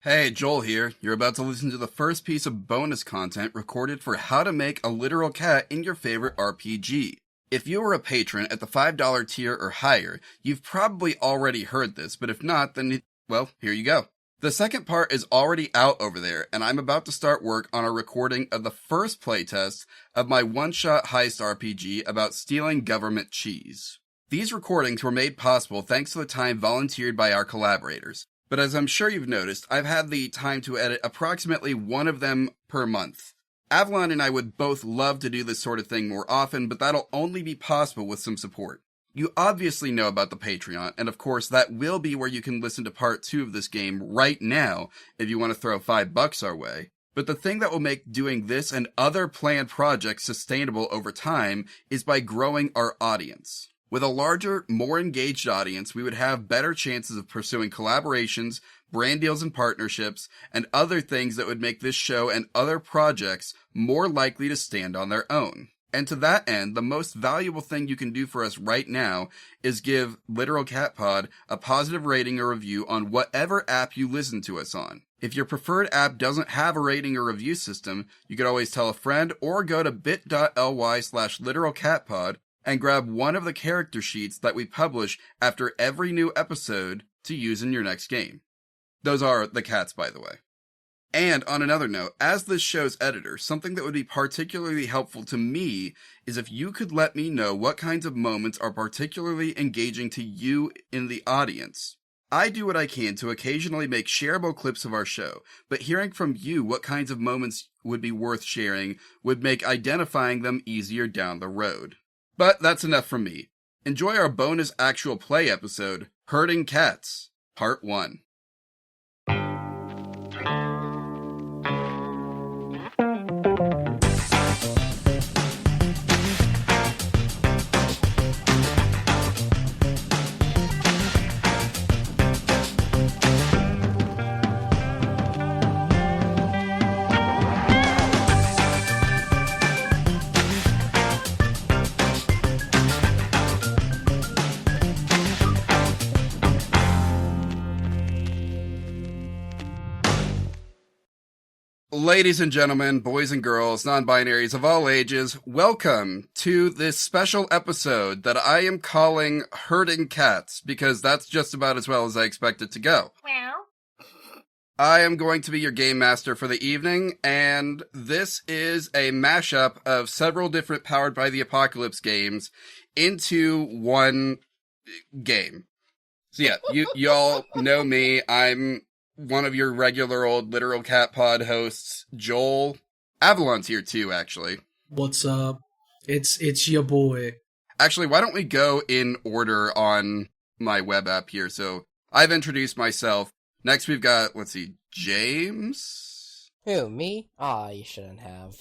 Hey, Joel here. You're about to listen to the first piece of bonus content recorded for how to make a literal cat in your favorite RPG. If you are a patron at the $5 tier or higher, you've probably already heard this, but if not, then, well, here you go. The second part is already out over there, and I'm about to start work on a recording of the first playtest of my one-shot heist RPG about stealing government cheese. These recordings were made possible thanks to the time volunteered by our collaborators. But as I'm sure you've noticed, I've had the time to edit approximately one of them per month. Avalon and I would both love to do this sort of thing more often, but that'll only be possible with some support. You obviously know about the Patreon, and of course that will be where you can listen to part 2 of this game right now if you want to throw $5 our way. But the thing that will make doing this and other planned projects sustainable over time is by growing our audience. With a larger, more engaged audience, we would have better chances of pursuing collaborations, brand deals and partnerships, and other things that would make this show and other projects more likely to stand on their own. And to that end, the most valuable thing you can do for us right now is give LiteralCatPod a positive rating or review on whatever app you listen to us on. If your preferred app doesn't have a rating or review system, you could always tell a friend or go to bit.ly/LiteralCatPod and grab one of the character sheets that we publish after every new episode to use in your next game. Those are the cats, by the way. And on another note, as this show's editor, something that would be particularly helpful to me is if you could let me know what kinds of moments are particularly engaging to you in the audience. I do what I can to occasionally make shareable clips of our show, but hearing from you what kinds of moments would be worth sharing would make identifying them easier down the road. But that's enough from me. Enjoy our bonus actual play episode, Herding Cats, Part 1. Ladies and gentlemen, boys and girls, non-binaries of all ages, welcome to this special episode that I am calling Herding Cats, because that's just about as well as I expect it to go. Meow. I am going to be your game master for the evening, and this is a mashup of several different Powered by the Apocalypse games into one game. So yeah, y'all know me. I'm one of your regular old LiteralCatPod hosts, Joel. Avalon's here too, actually. What's up? It's your boy. Actually, why don't we go in order on my web app here? So, I've introduced myself. Next we've got, let's see, James? Who, me? Aw, you shouldn't have.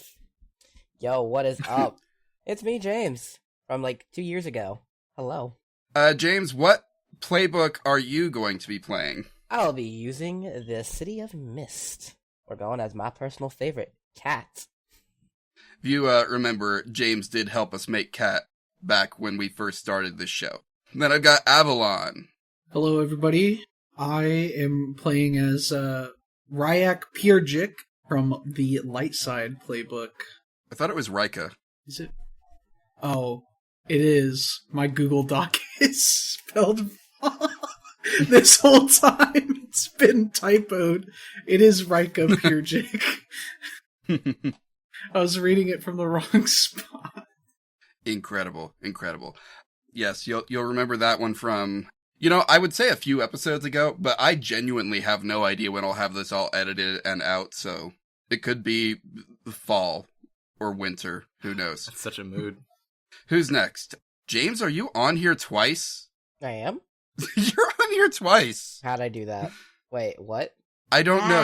Yo, what is up? It's me, James, from like 2 years ago. Hello. James, what playbook are you going to be playing? I'll be using the City of Mist. We're going as my personal favorite, Cat. If you remember, James did help us make Cat back when we first started this show. And then I've got Avalon. Hello, everybody. I am playing as Ryka Pirjic from the Light Side playbook. I thought it was Ryka. Is it? Oh, it is. My Google Doc is spelled wrong. This whole time it's been typoed. It is Ryka Pirjic. I was reading it from the wrong spot. Incredible. Yes, you'll remember that one from, I would say a few episodes ago, but I genuinely have no idea when I'll have this all edited and out, so it could be fall or winter. Who knows? That's such a mood. Who's next? James, are you on here twice? I am? You're on here twice. How'd I do that? Wait, what? I don't know.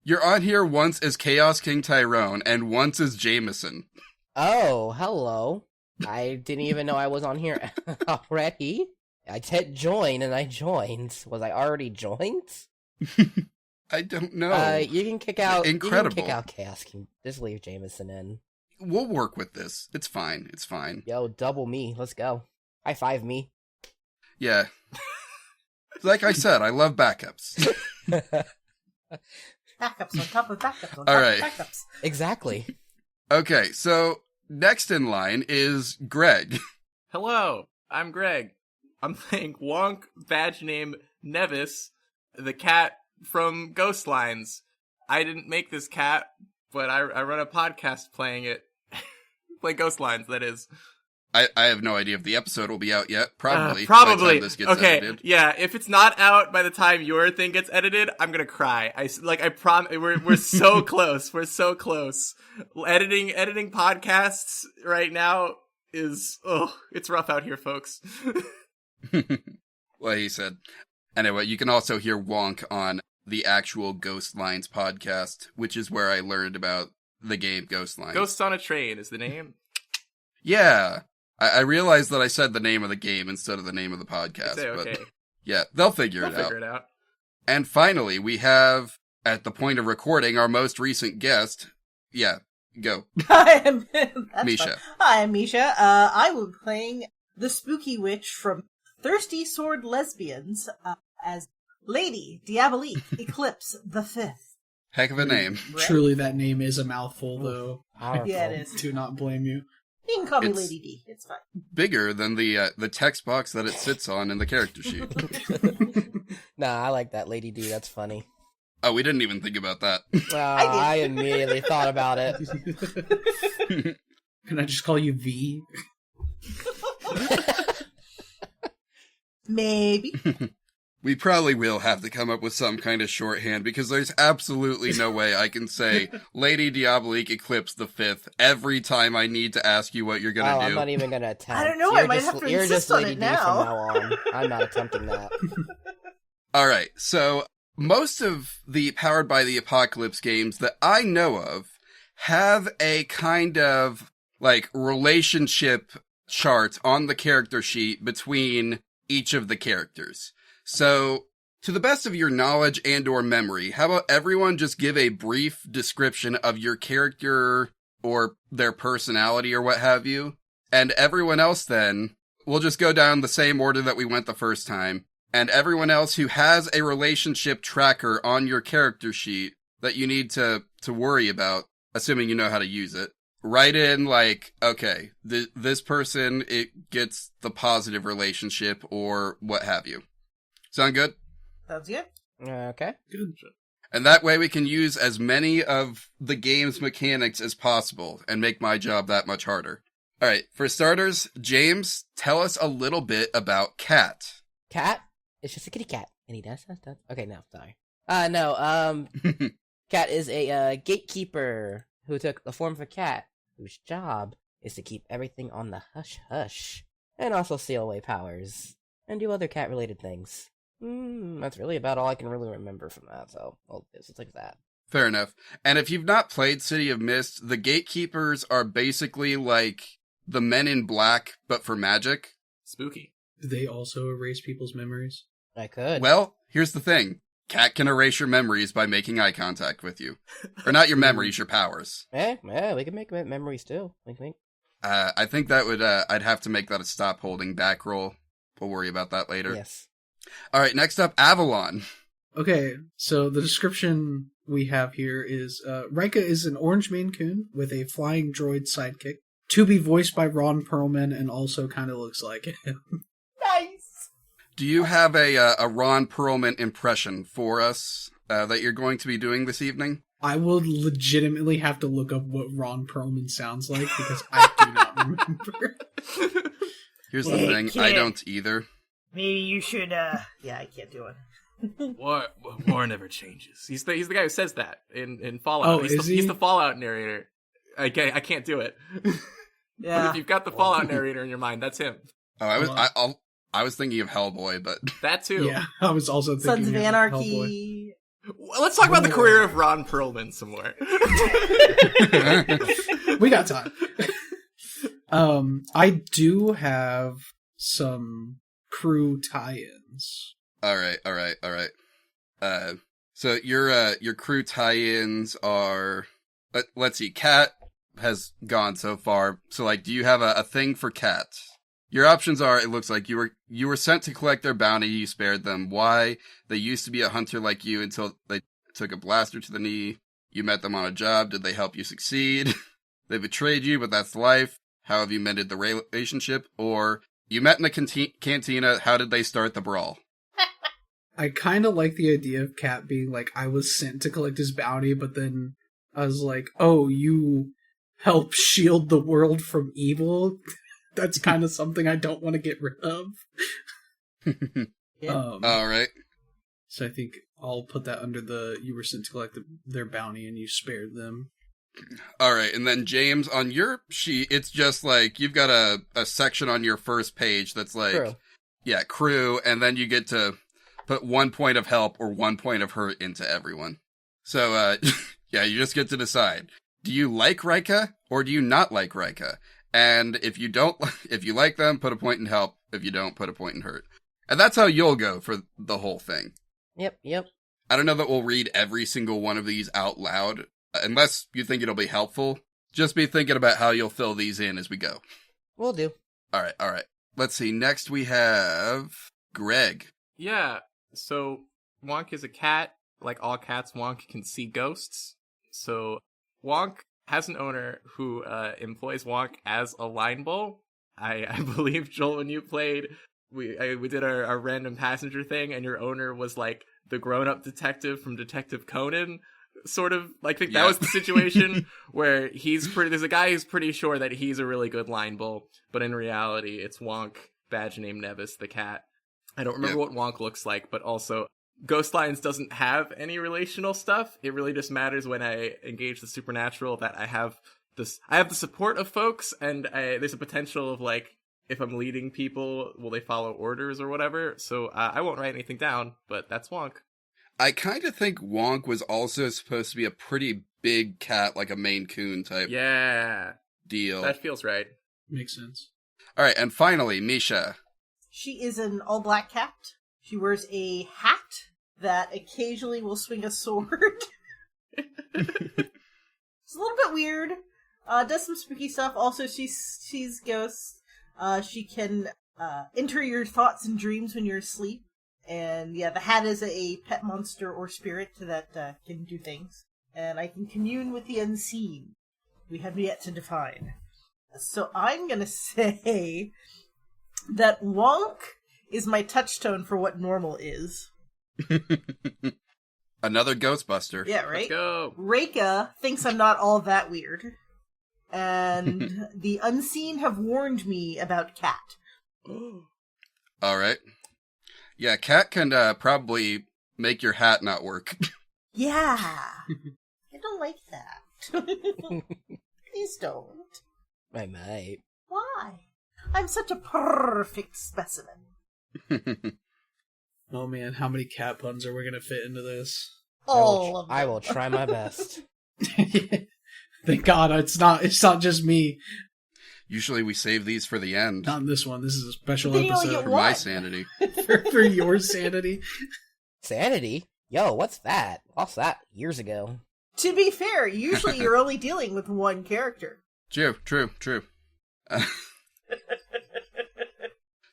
You're on here once as Chaos King Tyrone and once as Jameson. Oh, hello. I didn't even know I was on here already. I hit join and I joined. Was I already joined? I don't know. You can kick out. Incredible. You can kick out Chaos King. Just leave Jameson in. We'll work with this. It's fine. Yo, double me. Let's go. High five me. Yeah. Like I said, I love backups. Backups on top of backups on top All right. of backups. Exactly. Okay, so next in line is Greg. Hello, I'm Greg. I'm playing Wonck, badge name Nevis, the cat from Ghost Lines. I didn't make this cat, but I run a podcast playing it. Play Ghost Lines, that is. I have no idea if the episode will be out yet. Probably. By the Probably. time this gets Okay, edited. yeah, if it's not out by the time your thing gets edited, I'm gonna cry. I promise, we're so close. We're so close. Editing podcasts right now is, it's rough out here, folks. Well, he said. Anyway, you can also hear Wonck on the actual Ghost Lines podcast, which is where I learned about the game Ghost Lines. Ghosts on a Train is the name. Yeah. I realized that I said the name of the game instead of the name of the podcast. Say okay. But yeah, they'll figure We'll it out. figure it out. And finally, we have, at the point of recording, our most recent guest. Yeah, go. I am Misha. Fun. Hi, I'm Misha. I will be playing the spooky witch from Thirsty Sword Lesbians as Lady Diabolique Eclipse the Fifth. Heck of a name. Truly, that name is a mouthful, though. Powerful. Yeah, it is. Do not blame you. You can call me It's- Lady D. It's fine. Bigger than the text box that it sits on in the character sheet. Nah, I like that, Lady D. That's funny. Oh, we didn't even think about that. I immediately thought about it. Can I just call you V? Maybe. We probably will have to come up with some kind of shorthand because there's absolutely no way I can say Lady Diabolique Eclipse the Fifth every time I need to ask you what you're gonna do. I'm not even gonna attempt. I don't know, You're I might just, have to you're insist just on Lady it D now. from now on. I'm not attempting that. All right, so most of the Powered by the Apocalypse games that I know of have a kind of like relationship chart on the character sheet between each of the characters. So, to the best of your knowledge and or memory, how about everyone just give a brief description of your character or their personality or what have you, and everyone else then, we'll just go down the same order that we went the first time, and everyone else who has a relationship tracker on your character sheet that you need to worry about, assuming you know how to use it, write in like, okay, this person, it gets the positive relationship or what have you. Sound good? Sounds good. Okay. Good. And that way we can use as many of the game's mechanics as possible and make my job that much harder. All right, for starters, James, tell us a little bit about Cat. Cat? It's just a kitty cat. And he does stuff. Okay, no, sorry. Cat is a gatekeeper who took the form of a cat, whose job is to keep everything on the hush-hush, and also steal away powers, and do other cat-related things. That's really about all I can really remember from that, so it's like that. Fair enough. And if you've not played City of Mist, the gatekeepers are basically like the Men in Black, but for magic. Spooky. Do they also erase people's memories? I could. Well, here's the thing. Cat can erase your memories by making eye contact with you. Or not your memories, your powers. Yeah, we can make memories too. I think that would, I'd have to make that a stop holding back roll. We'll worry about that later. Yes. Alright, next up, Avalon. Okay, so the description we have here is, Ryka is an orange Maine Coon with a flying droid sidekick, to be voiced by Ron Pearlman and also kind of looks like him. Nice! Do you have a Ron Pearlman impression for us that you're going to be doing this evening? I will legitimately have to look up what Ron Pearlman sounds like because I do not remember. Here's the thing, I don't either. Maybe you should, yeah, I can't do it. War never changes. He's the guy who says that in Fallout. Oh, he's he? the Fallout narrator. I can't do it. Yeah. But if you've got the Fallout narrator in your mind, that's him. Oh, I was thinking of Hellboy, but That too. Yeah, I was also thinking Sons of Hellboy. Anarchy. Well, let's talk about the career of Ron Pearlman some more. We got time. I do have some crew tie-ins. all right. So your crew tie-ins are, let's see, Cat has gone so far. So like, do you have a thing for Cat? Your options are, it looks like you were sent to collect their bounty, you spared them. Why? They used to be a hunter like you until they took a blaster to the knee. You met them on a job. Did they help you succeed? They betrayed you, but that's life. How have you mended the relationship? Or you met in a cantina. How did they start the brawl? I kind of like the idea of Cat being like, I was sent to collect his bounty, but then I was like, oh, you help shield the world from evil? That's kind of something I don't want to get rid of. Yeah. All right. So I think I'll put that under the, you were sent to collect their bounty and you spared them. All right, and then James, on your sheet, it's just like, you've got a section on your first page that's like, Crew. Yeah, crew, and then you get to put 1 point of help or 1 point of hurt into everyone. So, yeah, you just get to decide. Do you like Ryka, or do you not like Ryka? And if you like them, put a point in help. If you don't, put a point in hurt. And that's how you'll go for the whole thing. Yep. I don't know that we'll read every single one of these out loud, unless you think it'll be helpful. Just be thinking about how you'll fill these in as we go. Will do. All right. Let's see. Next we have Greg. Yeah, so Wonck is a cat. Like all cats, Wonck can see ghosts. So Wonck has an owner who employs Wonck as a line bull. I believe, Joel, when you played, we did our random passenger thing, and your owner was like the grown-up detective from Detective Conan. Sort of, I think that was the situation where there's a guy who's pretty sure that he's a really good line bull, but in reality, it's Wonck, badge name Nevis, the cat. I don't remember what Wonck looks like, but also, Ghost Lines doesn't have any relational stuff. It really just matters when I engage the supernatural that I have the support of folks, and there's a potential of, like, if I'm leading people, will they follow orders or whatever? So I won't write anything down, but that's Wonck. I kind of think Wonck was also supposed to be a pretty big cat, like a Maine Coon type deal. That feels right. Makes sense. All right, and finally, Misha. She is an all-black cat. She wears a hat that occasionally will swing a sword. It's a little bit weird. Does some spooky stuff. Also, she sees ghosts. She can enter your thoughts and dreams when you're asleep. And yeah, the hat is a pet monster or spirit that can do things. And I can commune with the unseen. We have yet to define. So I'm going to say that Wonck is my touchstone for what normal is. Another Ghostbuster. Yeah, right? Let's go. Ryka thinks I'm not all that weird. And the unseen have warned me about Cat. All right. Yeah, Cat can probably make your hat not work. Yeah. I don't like that. Please don't. I might. Why? I'm such a perfect specimen. Oh man, how many cat puns are we gonna fit into this? All of them. I will try my best. Thank God it's not just me. Usually we save these for the end. Not in this one. This is a special Then you only episode get For one. my sanity. for your sanity. Sanity? Yo, what's that? Lost that years ago. To be fair, usually you're only dealing with one character. True.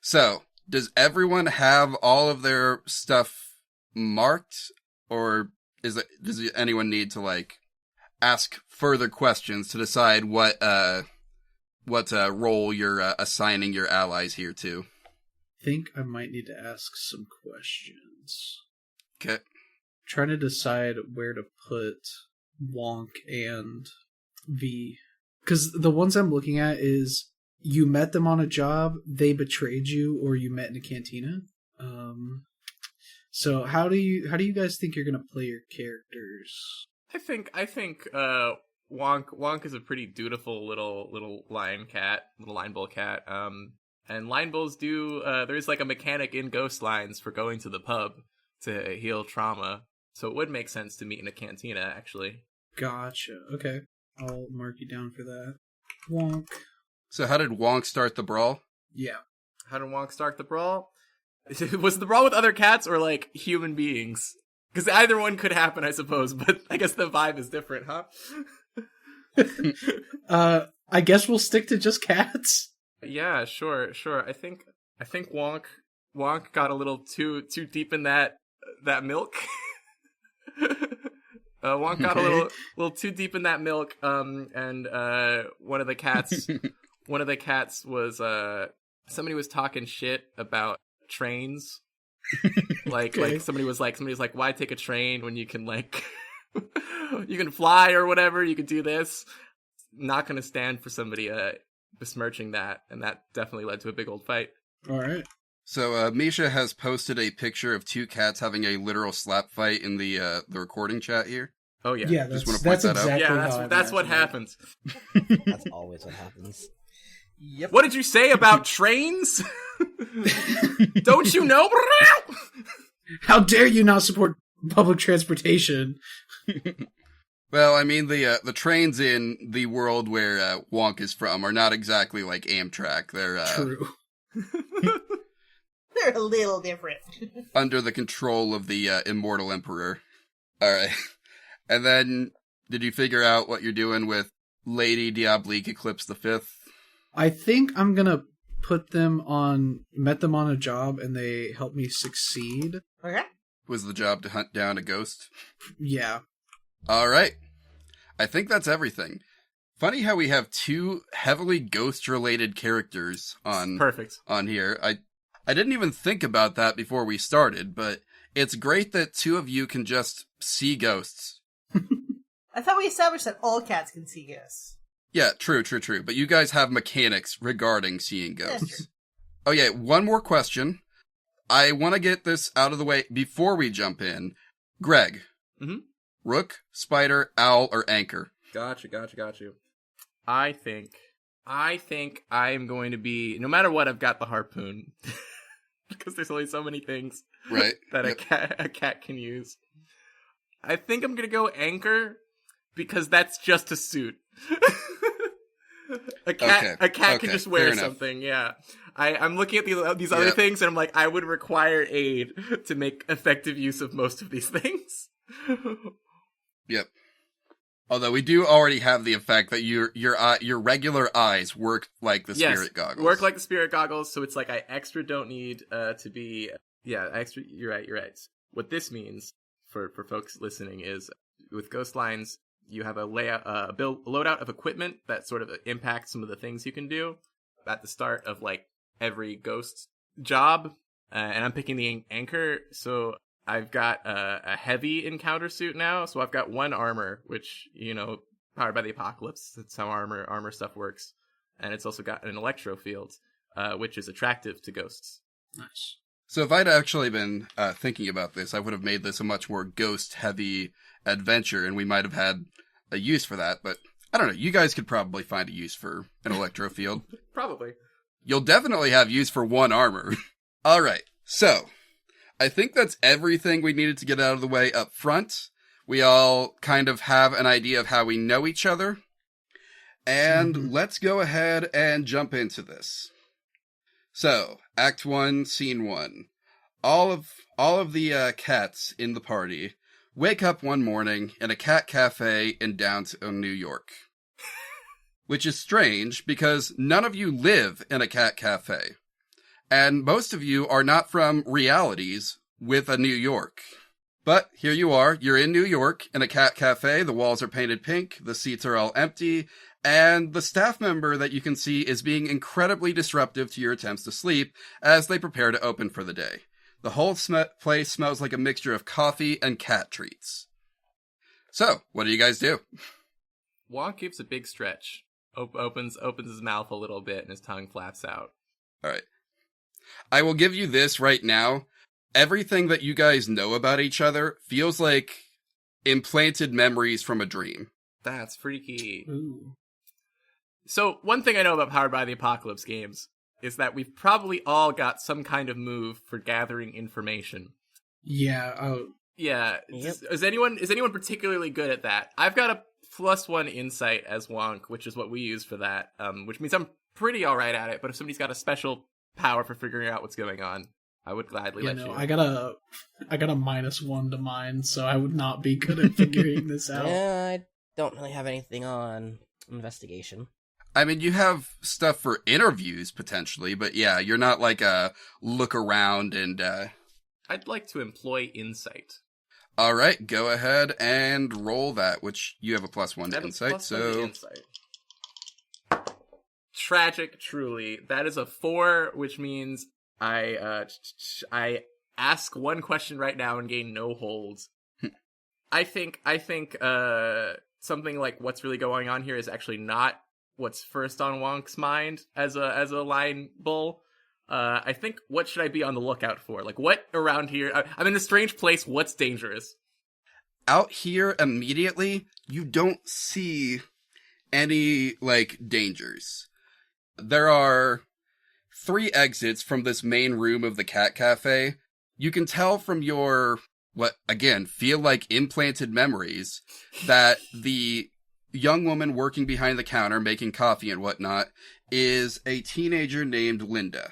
So, does everyone have all of their stuff marked? Or does anyone need to, like, ask further questions to decide what role you're assigning your allies here to? I think I might need to ask some questions. Okay. Trying to decide where to put Wonck and V. Because the ones I'm looking at is you met them on a job, they betrayed you, or you met in a cantina. So how do you guys think you're gonna play your characters? I think Wonck is a pretty dutiful little lion bull cat. And line bulls do there's like a mechanic in Ghost Lines for going to the pub to heal trauma. So it would make sense to meet in a cantina, actually. Gotcha. Okay. I'll mark you down for that. Wonck. So how did Wonck start the brawl? Yeah. How did Wonck start the brawl? Was the brawl with other cats or like human beings? Because either one could happen, I suppose, but I guess the vibe is different, huh? I guess we'll stick to just cats. Yeah, sure. I think Wonck got a little too deep in that milk. Wonck got Okay. a little too deep in that milk. And one of the cats was somebody was talking shit about trains. Like somebody was like, why take a train when you can like you can fly or whatever, you could do this. Not gonna stand for somebody besmirching that, and that definitely led to a big old fight. All right. So Misha has posted a picture of two cats having a literal slap fight in the recording chat here. Oh yeah. Yeah, Just that's, wanna point that's that out. exactly Yeah, how I that's what imagined it. happens. That's always what happens. Yep. What did you say about trains? Don't you know? How dare you not support public transportation? Well, I mean, the trains in the world where Wonck is from are not exactly like Amtrak. They're True. They're a little different. under the control of the immortal emperor. All right. And then, did you figure out what you're doing with Lady Diabolique Eclipse the Fifth? I think I'm gonna met them on a job and they helped me succeed. Okay. Was the job to hunt down a ghost? Yeah. All right. I think that's everything. Funny how we have two heavily ghost-related characters on Perfect. on here. I didn't even think about that before we started, but it's great that two of you can just see ghosts. I thought we established that all cats can see ghosts. Yeah, true. But you guys have mechanics regarding seeing That's ghosts. true. Oh yeah, one more question. I want to get this out of the way before we jump in. Greg. Mhm. Rook, spider, owl, or anchor? Got you. I think I'm going to be, no matter what, I've got the harpoon. Because there's only so many things Right. that Yep. a cat can use. I think I'm going to go anchor because that's just a suit. A cat Okay, can just wear fair enough. something, yeah. I'm looking at these other Yep. things and I'm like, I would require aid to make effective use of most of these things. Yep. Although we do already have the effect that your regular eyes work like the spirit goggles. Work like the spirit goggles, so it's like I extra don't need to be extra. You're right. What this means for folks listening is with Ghost Lines, you have a loadout of equipment that sort of impacts some of the things you can do at the start of like every ghost job, and I'm picking the anchor, so I've got a heavy encounter suit now, so I've got one armor, which, powered by the apocalypse. That's how armor stuff works. And it's also got an electro field, which is attractive to ghosts. Nice. So if I'd actually been thinking about this, I would have made this a much more ghost-heavy adventure, and we might have had a use for that, but I don't know. You guys could probably find a use for an electro field. Probably. You'll definitely have use for one armor. All right, so I think that's everything we needed to get out of the way up front. We all kind of have an idea of how we know each other. And let's go ahead and jump into this. So, Act 1, Scene 1. All of the cats in the party wake up one morning in a cat cafe in downtown New York. Which is strange because none of you live in a cat cafe. And most of you are not from realities with a New York. But here you are, you're in New York, in a cat cafe, the walls are painted pink, the seats are all empty, and the staff member that you can see is being incredibly disruptive to your attempts to sleep as they prepare to open for the day. The whole place smells like a mixture of coffee and cat treats. So, what do you guys do? Wonck gives a big stretch, opens his mouth a little bit, and his tongue flaps out. Alright. I will give you this right now. Everything that you guys know about each other feels like implanted memories from a dream. That's freaky. Ooh. So, one thing I know about Powered by the Apocalypse games is that we've probably all got some kind of move for gathering information. Yeah. Yeah. Yep. Is anyone particularly good at that? I've got a +1 insight as Wonck, which is what we use for that, which means I'm pretty alright at it, but if somebody's got a special power for figuring out what's going on, I would gladly let you. I got a -1 to mine, so I would not be good at figuring this out. Yeah, I don't really have anything on investigation. I mean, you have stuff for interviews, potentially, but yeah, you're not like a look around and, I'd like to employ insight. All right, go ahead and roll that, which you have a +1 I to have a insight, +1 to so... insight. Tragic, truly. That is a 4, which means I ask one question right now and gain no holds. I think something like what's really going on here is actually not what's first on Wonck's mind as a line bull. I think, what should I be on the lookout for? Like, what around here? I'm in a strange place. What's dangerous? Out here, immediately, you don't see any, dangers. There are 3 exits from this main room of the cat cafe. You can tell from your, feel like implanted memories, that the young woman working behind the counter making coffee and whatnot is a teenager named Linda.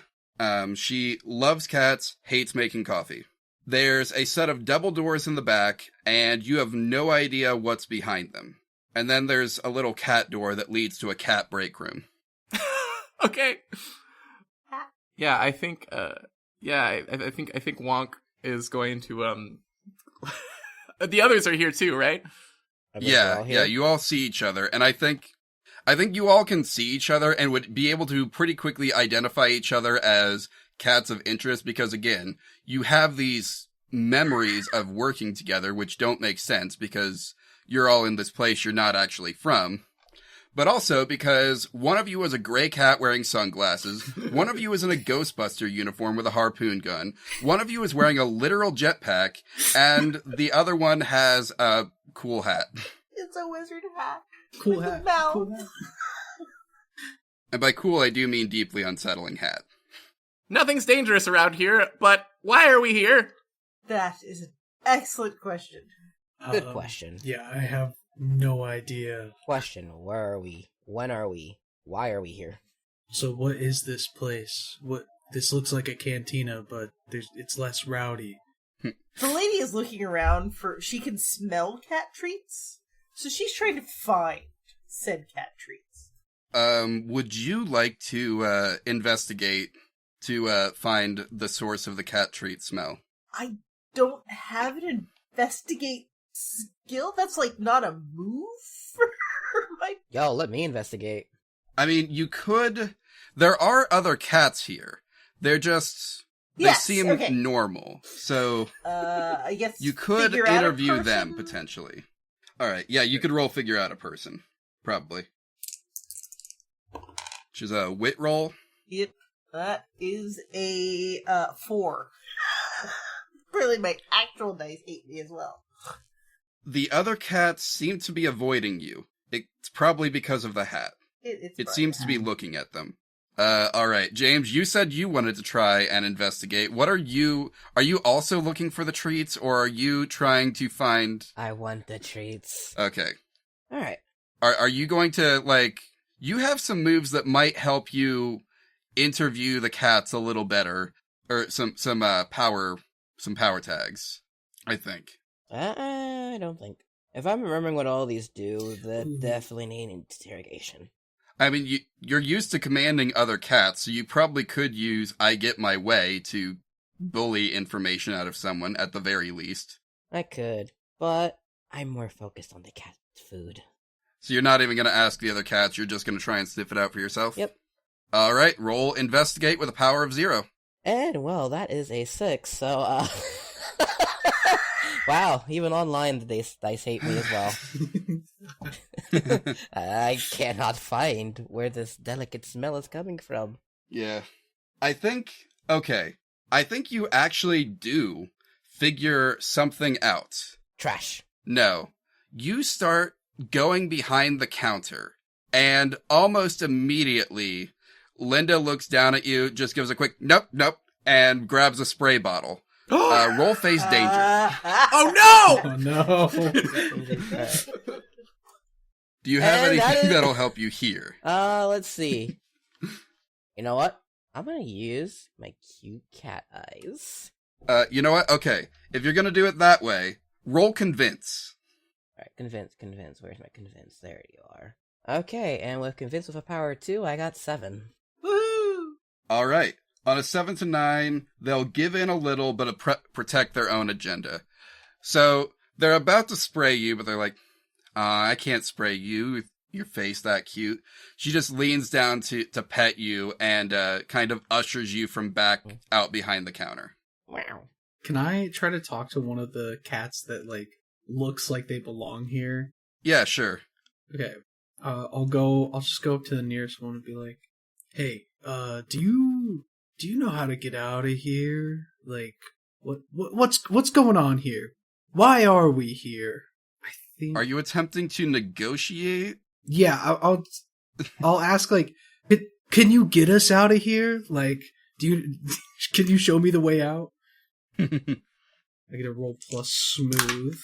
She loves cats, hates making coffee. There's a set of double doors in the back, and you have no idea what's behind them. And then there's a little cat door that leads to a cat break room. Okay. Yeah, I think I think Wonck is going to the others are here too, right? Yeah, you all see each other, and I think you all can see each other and would be able to pretty quickly identify each other as cats of interest, because again, you have these memories of working together which don't make sense because you're all in this place you're not actually from. But also because one of you is a gray cat wearing sunglasses, one of you is in a Ghostbuster uniform with a harpoon gun, one of you is wearing a literal jetpack, and the other one has a cool hat. It's a wizard hat. Cool with hat. a mouth. Cool hat. And by cool, I do mean deeply unsettling hat. Nothing's dangerous around here, but why are we here? That is an excellent question. Good question. Yeah, I have no idea. Question, where are we? When are we? Why are we here? So what is this place? This looks like a cantina, but it's less rowdy. The lady is looking around she can smell cat treats, so she's trying to find said cat treats. Would you like to investigate to find the source of the cat treat smell? I don't have an investigate skill. That's not a move for my... Yo, let me investigate. I mean, you could... There are other cats here. They're just... They seem normal. So... I guess you could interview them, potentially. Alright, yeah, you could roll figure out a person. Probably. Which is a wit roll. Yep, that is a 4. Really, my actual dice hate me as well. The other cats seem to be avoiding you. It's probably because of the hat. It seems to be looking at them. Alright, James, you said you wanted to try and investigate. Are you also looking for the treats, or are you trying to find... I want the treats. Okay. Alright. Are you going to, you have some moves that might help you interview the cats a little better, or some power tags, I think. I don't think. If I'm remembering what all these do, that definitely need interrogation. I mean, you're used to commanding other cats, so you probably could use I get my way to bully information out of someone, at the very least. I could, but I'm more focused on the cat food. So you're not even going to ask the other cats, you're just going to try and sniff it out for yourself? Yep. Alright, roll investigate with a power of 0. And, well, that is a 6, so, wow, even online the dice hate me as well. I cannot find where this delicate smell is coming from. Yeah. I think you actually do figure something out. Trash. No. You start going behind the counter, and almost immediately, Linda looks down at you, just gives a quick nope, and grabs a spray bottle. Roll face danger. Oh no! Oh no! Do you have anything that'll help you here? Let's see. You know what? I'm gonna use my cute cat eyes. You know what? Okay. If you're gonna do it that way, roll convince. Alright, convince. Where's my convince? There you are. Okay, and with convince with a power 2, I got 7. Woo! Alright. On a 7 to 9, they'll give in a little, but protect their own agenda. So they're about to spray you, but they're like, I can't spray you with your face that cute. She just leans down to pet you and kind of ushers you from back out behind the counter. Wow. Can I try to talk to one of the cats that, like, looks like they belong here? Yeah, sure. Okay. I'll just go up to the nearest one and be like, hey, do you know how to get out of here? Like, what's going on here? Why are we here? I think. Are you attempting to negotiate? Yeah, I'll ask, like, can you get us out of here? Like, can you show me the way out? I get a roll plus smooth.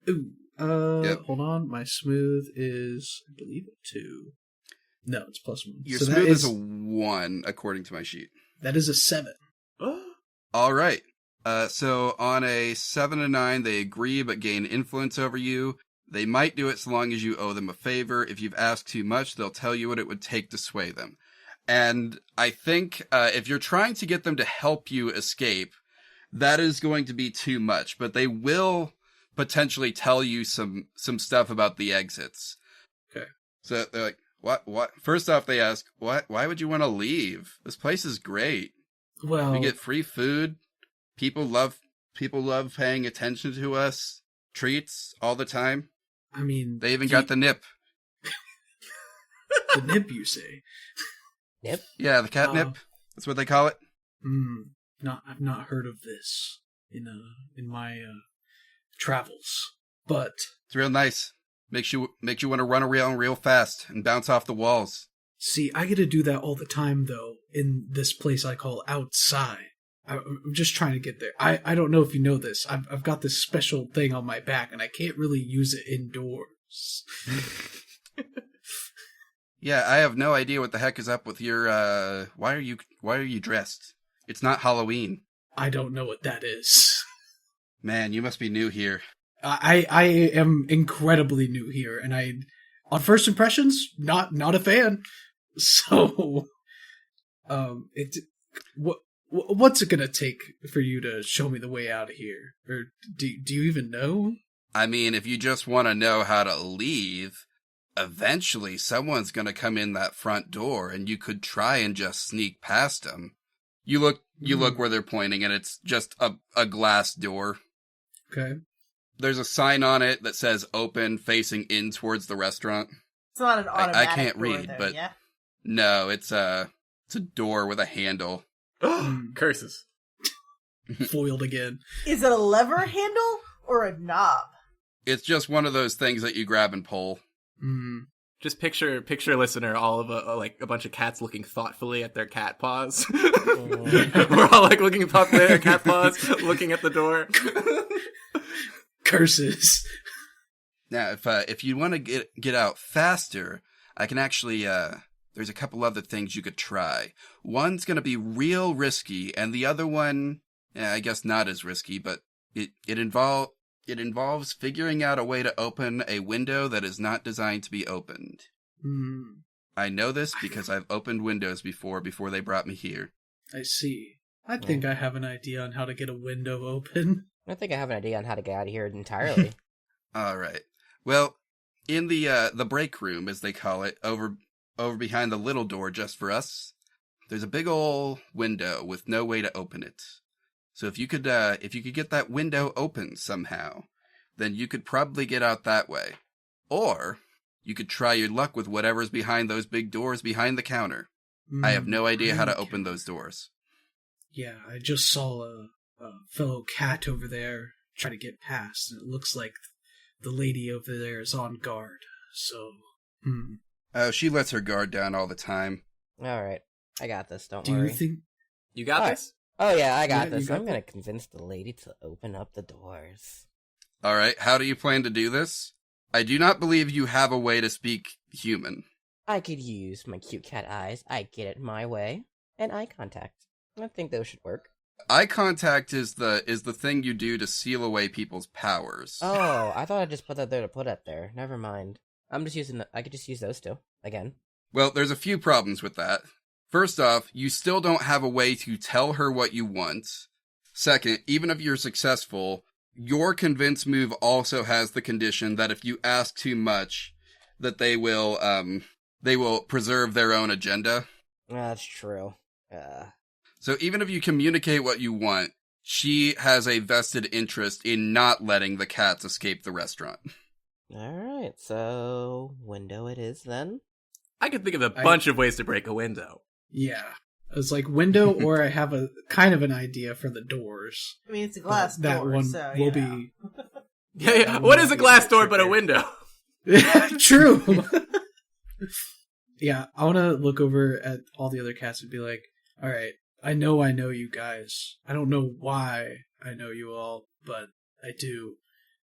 Ooh, Yep. Hold on. My smooth is, I believe, a 2. No, it's plus 1. Your So smooth is a 1, according to my sheet. that is a 7. All right. So on a 7 and 9, they agree but gain influence over you. They might do it so long as you owe them a favor. If you've asked too much, they'll tell you what it would take to sway them. And I think if you're trying to get them to help you escape, that is going to be too much. But they will potentially tell you some stuff about the exits. Okay. So they're like, what? First off, they ask, why would you want to leave? This place is great. Well, We get free food. People love paying attention to us. Treats all the time. I mean, They even got the nip. the nip, you say? Nip? Yeah, the catnip. That's what they call it. I've not heard of this in my travels, but It's real nice. Makes you want to run around real fast and bounce off the walls. see, I get to do that all the time though in this place I call outside. I'm just trying to get there. I don't know if you know this. I've got this special thing on my back, and I can't really use it indoors. Yeah, I have no idea what the heck is up with your. Why are you dressed? It's not Halloween. I don't know what that is. Man, you must be new here. I am incredibly new here, and on first impressions, not a fan. So, what's it gonna take for you to show me the way out of here? Or do you even know? I mean, if you just want to know how to leave, eventually someone's gonna come in that front door, and you could try and just sneak past them. You look where they're pointing, and it's just a glass door. Okay. There's a sign on it that says "open," facing in towards the restaurant. It's not an automatic I can't door, read, though, but yeah? no, it's a door with a handle. Curses. Foiled again. Is it a lever handle or a knob? It's just one of those things that you grab and pull. Just picture listener, all of a bunch of cats looking thoughtfully at their cat paws. We're all like looking thoughtfully at their cat paws, looking at the door. Curses. Now, if you want to get out faster, I can actually. There's a couple other things you could try. One's gonna be real risky, and the other one, I guess not as risky, but it involves figuring out a way to open a window that is not designed to be opened. I know this because I've opened windows before they brought me here. I see. I think I have an idea on how to get a window open. I think I have an idea on how to get out of here entirely. All right. Well, in the break room, as they call it, over behind the little door just for us, there's a big ol' window with no way to open it. So if you could get that window open somehow, then you could probably get out that way. Or you could try your luck with whatever's behind those big doors behind the counter. I have no idea how to open those doors. Yeah, I just saw a fellow cat over there try to get past, and it looks like the lady over there is on guard. So, Oh, she lets her guard down all the time. Alright, I got this, don't do worry. you think? You got this? Oh yeah, I got Yeah, this. you got I'm gonna convince the lady to open up the doors. All right, how do you plan to do this? I do not believe you have a way to speak human. I could use my cute cat eyes. I get it my way. And eye contact. I think those should work. Eye contact is the thing you do to seal away people's powers. Oh, I thought I just put that there to put it there. Never mind. I could just use those two. Again. Well, there's a few problems with that. First off, you still don't have a way to tell her what you want. Second, even if you're successful, your convince move also has the condition that if you ask too much, that they will preserve their own agenda. That's true. So even if you communicate what you want, she has a vested interest in not letting the cats escape the restaurant. Alright, so window it is then. I could think of a bunch of ways to break a window. Yeah. It's like window, or I have a kind of an idea for the doors. I mean, it's a glass that door, one so, will you know. be... Yeah. What is a glass door but a window? True. Yeah, I want to look over at all the other cats and be like, all right, I know you guys. I don't know why I know you all, but I do.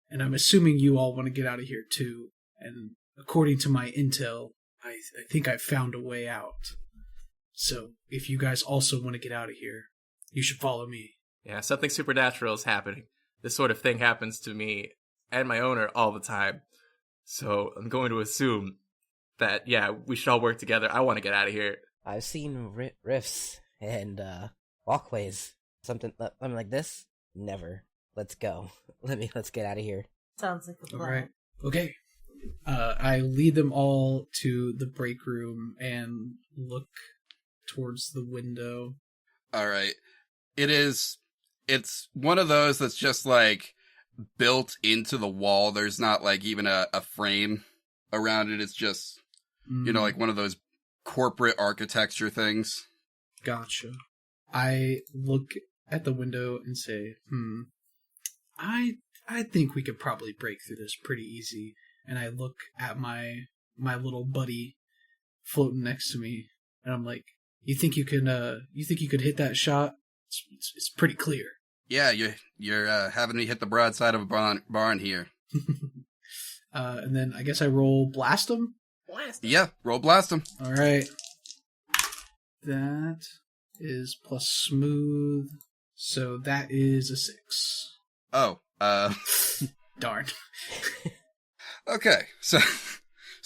And I'm assuming you all want to get out of here too. And according to my intel, I think I found a way out. So if you guys also want to get out of here, you should follow me. Yeah, something supernatural is happening. This sort of thing happens to me and my owner all the time. So I'm going to assume that, yeah, we should all work together. I want to get out of here. I've seen rifts and walkways. Something like this? Never. Let's go. Let's get out of here. Sounds like a plan. All right. Okay. I lead them all to the break room and look towards the window. All right. It's one of those that's just like built into the wall. There's not like even a frame around it. It's just, like one of those corporate architecture things. Gotcha. I look at the window and say, I think we could probably break through this pretty easy. And I look at my little buddy floating next to me, and I'm like, you think you could hit that shot? It's pretty clear. Yeah, you're having me hit the broadside of a barn here. And then I guess I roll blast him. Yeah, roll blast him. All right. That is plus smooth, so that is a 6. Oh, Darn. Okay, so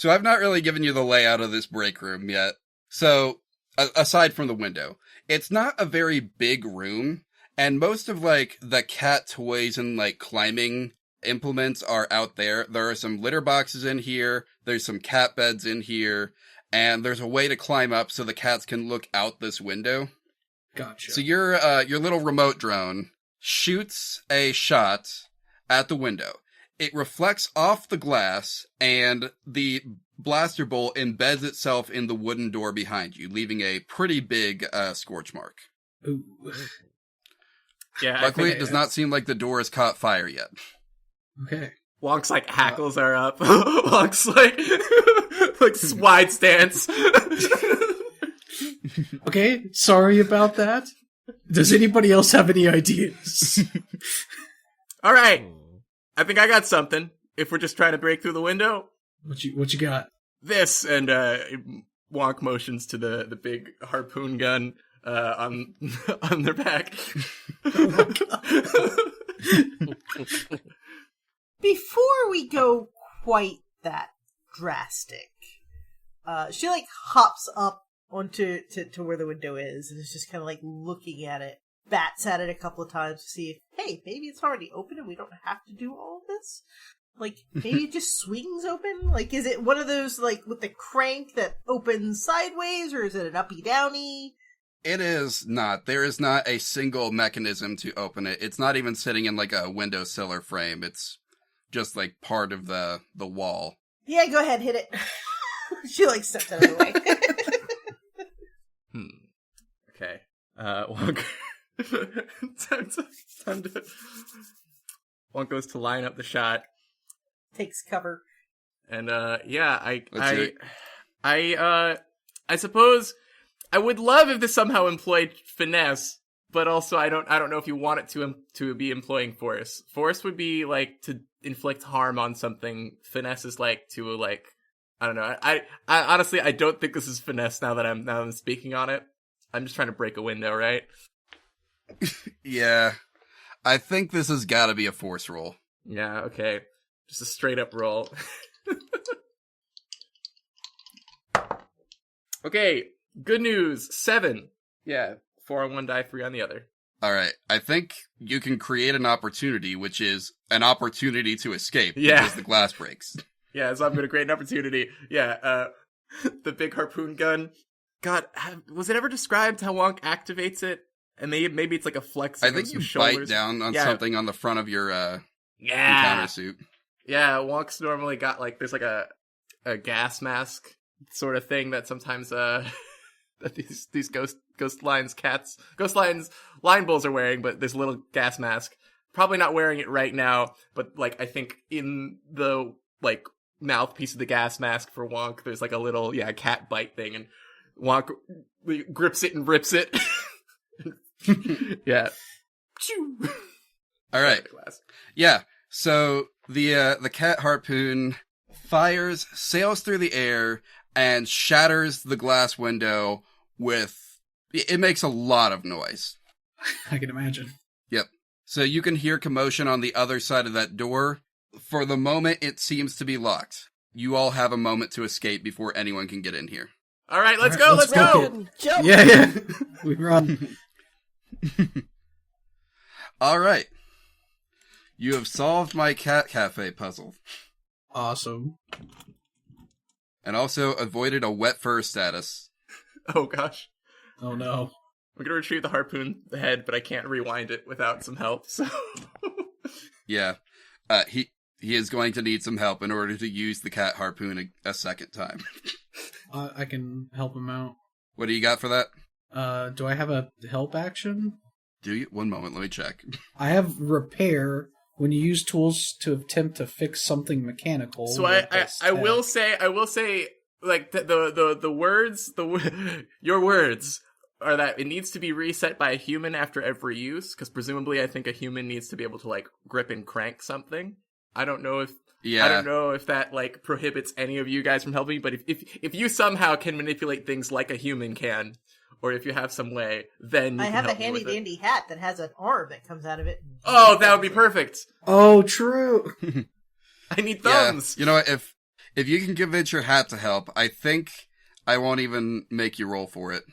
I've not really given you the layout of this break room yet. So, aside from the window, it's not a very big room, and most of, like, the cat toys and, like, climbing implements are out there. There are some litter boxes in here, there's some cat beds in here, and there's a way to climb up so the cats can look out this window. Gotcha. So your little remote drone shoots a shot at the window. It reflects off the glass, and the blaster bolt embeds itself in the wooden door behind you, leaving a pretty big scorch mark. Ooh. Yeah, Luckily, it does not seem like the door has caught fire yet. Okay. Wonk's like hackles are up. Wonk's like wide stance. Okay, sorry about that. Does anybody else have any ideas? All right, I think I got something. If we're just trying to break through the window, What you got? this, and Wonk motions to the big harpoon gun on their back. Before we go quite that drastic, she like hops up onto to where the window is and is just kind of like looking at it, bats at it a couple of times to see if, hey, maybe it's already open and we don't have to do all of this. Like, maybe it just swings open? Like, is it one of those, like, with the crank that opens sideways, or is it an uppy-downy? It is not. There is not a single mechanism to open it. It's not even sitting in, like, a windowsill or frame. It's just, like, part of the wall. Yeah, go ahead, hit it. She, like, steps out of the way. Okay. Wonk. time to... Wonk goes to line up the shot. Takes cover. And yeah, Let's I suppose I would love if this somehow employed finesse, but also I don't know if you want it to be employing force. Force would be like to inflict harm on something. Finesse is like to like, I don't know. I honestly I don't think this is finesse now that I'm speaking on it. I'm just trying to break a window, right? Yeah. I think this has got to be a force roll. Yeah, okay. Just a straight up roll. Okay, good news. 7. Yeah, 4 on one die, 3 on the other. All right. I think you can create an opportunity, which is an opportunity to escape Yeah. because the glass breaks. Yeah, so I'm going to create an opportunity. Yeah, the big harpoon gun. God, was it ever described how Wonk activates it? And maybe it's like a flex. I think you bite down on something on the front of your encounter suit. Yeah, Wonk's normally got like, there's like a gas mask sort of thing that sometimes that these ghost lines line bulls are wearing, but this little gas mask. Probably not wearing it right now, but like I think in the like mouthpiece of the gas mask for Wonk, there's like a little cat bite thing, and Wonk grips it and rips it. Yeah. All right. Yeah. So the cat harpoon fires, sails through the air, and shatters the glass window it makes a lot of noise. I can imagine. Yep. So you can hear commotion on the other side of that door. For the moment, it seems to be locked. You all have a moment to escape before anyone can get in here. All right, let's go. Let's go. Jump! Yeah. We run. All right. You have solved my cat cafe puzzle. Awesome. And also avoided a wet fur status. Oh, gosh. Oh, no. I'm going to retrieve the harpoon head, but I can't rewind it without some help, so... Yeah. He is going to need some help in order to use the cat harpoon a second time. I can help him out. What do you got for that? Do I have a help action? Do you? One moment, let me check. I have repair when you use tools to attempt to fix something mechanical. So I will say, like, the words, your words are that it needs to be reset by a human after every use, because presumably I think a human needs to be able to, like, grip and crank something. I don't know if that, like, prohibits any of you guys from helping, but if you somehow can manipulate things like a human can, or if you have some way, then you I can have a help me with it. handy-dandy hat that has an arm that comes out of it. Oh, that would be perfect. Oh, true. I need thumbs. Yeah. You know what? If you can convince your hat to help, I think I won't even make you roll for it.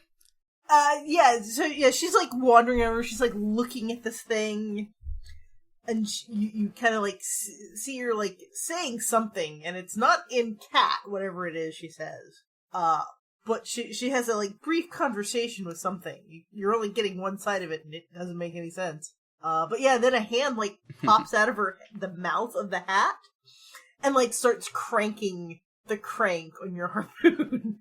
She's like wandering over, she's like looking at this thing, and you kind of like see her like saying something, and it's not in cat, whatever it is she says. But she has a like brief conversation with something. You're only getting one side of it, and it doesn't make any sense. But yeah, then a hand like pops out of the mouth of the hat, and like starts cranking the crank on your harpoon.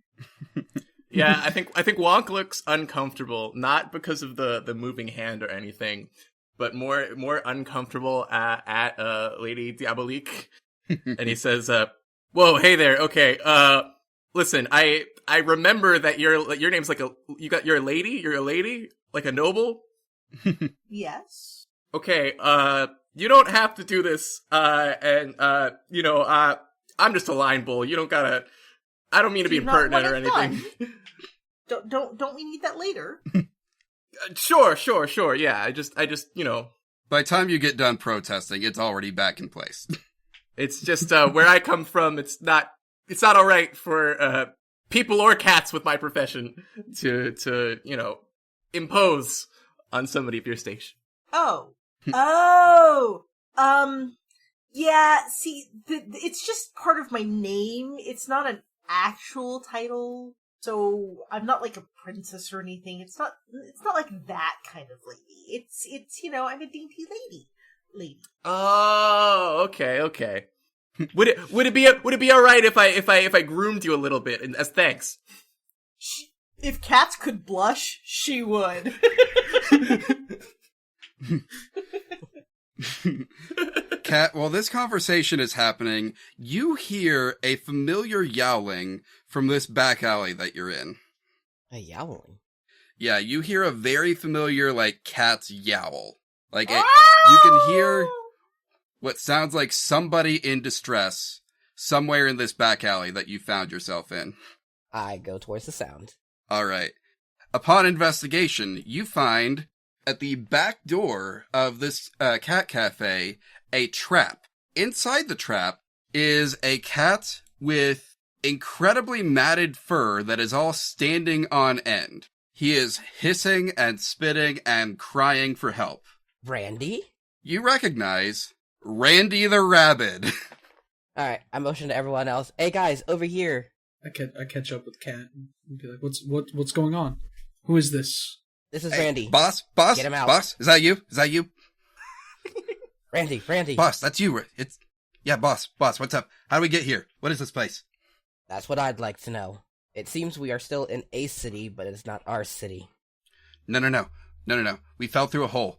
Yeah, I think Wonk looks uncomfortable, not because of the moving hand or anything, but more uncomfortable at Lady Diabolique. And he says, "Whoa, hey there. Okay, listen, I remember that your name's like you're a lady? You're a lady? Like a noble?" Yes. Okay, you don't have to do this, I'm just a line bull. You don't gotta, I don't mean to be impertinent or anything. Don't we need that later? Sure, yeah, I just, By the time you get done protesting, it's already back in place. it's just, where I come from, it's not alright for, people or cats with my profession to, impose on somebody of your station. Yeah, see, it's just part of my name. It's not an actual title, so I'm not like a princess or anything. It's not like that kind of lady. It's I'm a dainty lady. Oh, okay. Would it be alright if I groomed you a little bit as thanks? If cats could blush, she would. Cat, while this conversation is happening, you hear a familiar yowling from this back alley that you're in. A yowling? Yeah, you hear a very familiar, like, cat's yowl. Like, you can hear what sounds like somebody in distress somewhere in this back alley that you found yourself in. I go towards the sound. Alright. Upon investigation, you find at the back door of this cat cafe a trap. Inside the trap is a cat with incredibly matted fur that is all standing on end. He is hissing and spitting and crying for help. Randy? You recognize Randy the Rabbit. Alright, I motion to everyone else. Hey guys, over here. I catch up with Kat and be like, what's going on? Who is this? This is Hey, Randy. Boss? Get him out. Boss? Is that you? Randy. Boss, that's you. Yeah, boss, what's up? How do we get here? What is this place? That's what I'd like to know. It seems we are still in a city, but it's not our city. No. We fell through a hole.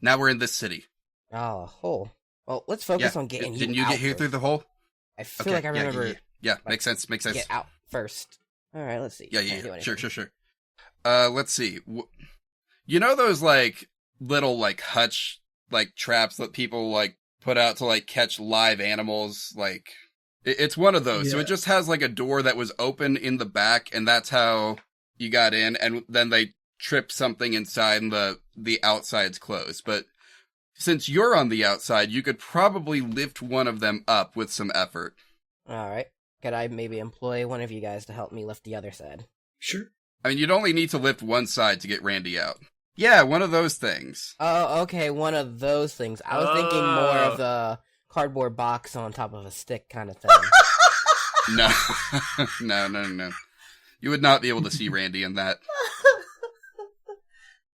Now we're in this city. Oh, a hole. Well, let's focus on getting Didn't you you out get here first. through the hole? I feel like I remember... Yeah, makes sense. Get out first. Alright, let's see. Yeah. Sure. Let's see. You know those, like, little, like, hutch, like, traps that people, like, put out to, like, catch live animals? Like, it's one of those. Yeah. So it just has, like, a door that was open in the back, and that's how you got in, and then they tripped something inside, and the outside's closed. But since you're on the outside, you could probably lift one of them up with some effort. Alright. Could I maybe employ one of you guys to help me lift the other side? Sure. I mean, you'd only need to lift one side to get Randy out. Yeah, one of those things. Oh, okay, one of those things. I was thinking more of the cardboard box on top of a stick kind of thing. No. You would not be able to see Randy in that.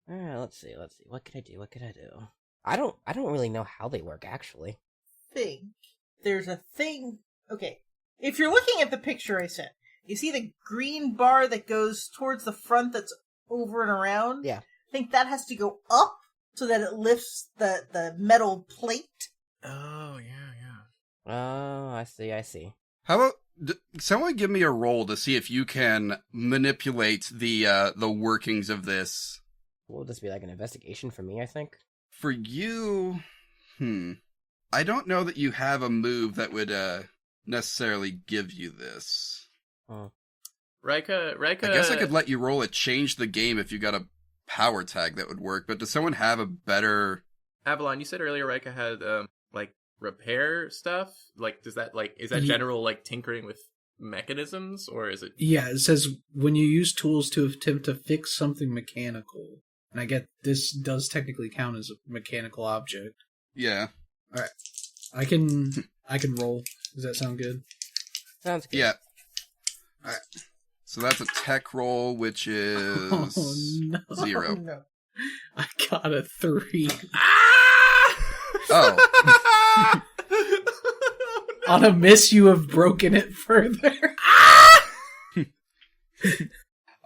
Alright, let's see. What could I do? I don't really know how they work, actually. There's a thing. Okay. If you're looking at the picture I sent, you see the green bar that goes towards the front that's over and around? Yeah. I think that has to go up so that it lifts the metal plate. Oh, yeah. Oh, I see. How about someone give me a roll to see if you can manipulate the workings of this? Will this be like an investigation for me, I think? For you, I don't know that you have a move that would necessarily give you this. Ryka. I guess I could let you roll a change the game if you got a power tag that would work, but does someone have a better... Avalon, you said earlier Ryka had, like, repair stuff? Like, is that general, like, tinkering with mechanisms, or is it... Yeah, it says when you use tools to attempt to fix something mechanical. And I get this does technically count as a mechanical object. Yeah. Alright. I can roll. Does that sound good? Sounds good. Yeah. Alright. So that's a tech roll, which is 0. No. I got a 3. Oh. On a miss, you have broken it further.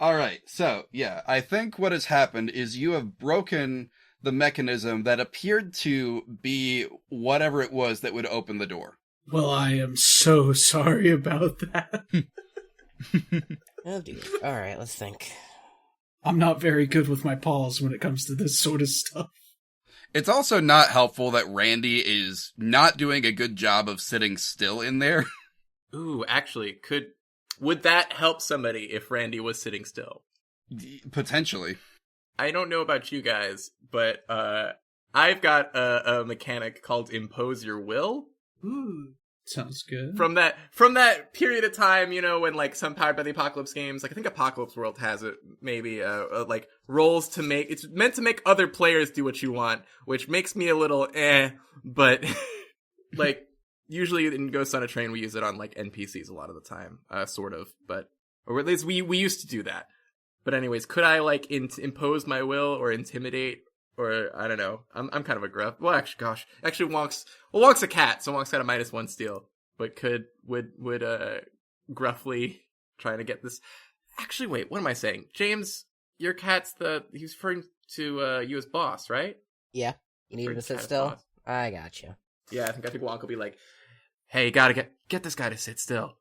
Alright, so, yeah, I think what has happened is you have broken the mechanism that appeared to be whatever it was that would open the door. Well, I am so sorry about that. Oh, dude. Alright, let's think. I'm not very good with my paws when it comes to this sort of stuff. It's also not helpful that Randy is not doing a good job of sitting still in there. Ooh, actually, would that help somebody if Randy was sitting still? Potentially. I don't know about you guys, but I've got a mechanic called Impose Your Will. Ooh. Sounds good. From that period of time, you know, when, like, some Powered by the Apocalypse games, like, I think Apocalypse World has it, maybe, like, roles to make, it's meant to make other players do what you want, which makes me a little but, like, usually in Ghost on a Train, we use it on, like, NPCs a lot of the time, sort of, but, or at least we used to do that. But anyways, could I, like, impose my will or intimidate? Or, I don't know. I'm kind of a gruff. Well, actually, Wonck's a cat, so Wonck's got a -1 steal. But would gruffly trying to get this... Actually, wait, what am I saying? James, your cat's he's referring to you as boss, right? Yeah. You need him to sit still? I gotcha. Yeah, I think Wonck will be like, hey, you gotta get this guy to sit still.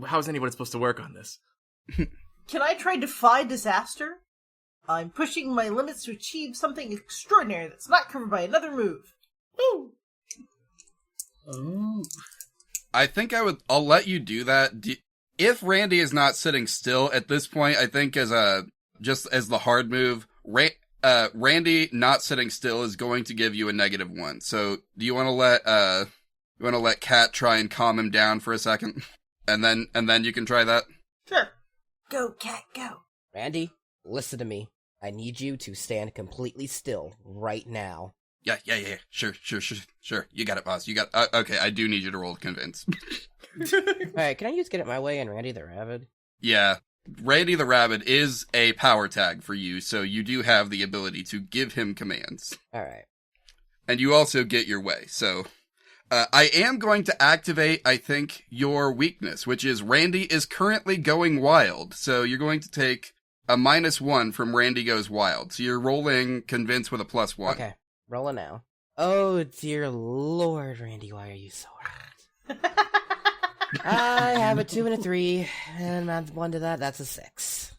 How's anyone supposed to work on this? Can I try defy disaster? I'm pushing my limits to achieve something extraordinary that's not covered by another move. Woo! Oh. I think I'll let you do that. If Randy is not sitting still at this point, I think just as the hard move, Randy not sitting still is going to give you a -1. So do you want to let Kat try and calm him down for a second? And then you can try that? Sure. Go, Cat, go. Randy, listen to me. I need you to stand completely still right now. Yeah. Sure. You got it, boss. You got okay, I do need you to roll to convince. Alright, can I use Get It My Way and Randy the Rabbit? Yeah. Randy the Rabbit is a power tag for you, so you do have the ability to give him commands. Alright. And you also get your way, so... I am going to activate, I think, your weakness, which is Randy is currently going wild, so you're going to take a -1 from Randy Goes Wild. So you're rolling Convince with a +1. Okay, rolling now. Oh, dear Lord, Randy, why are you so hard? I have a 2 and a 3, and add 1 to that, that's a 6.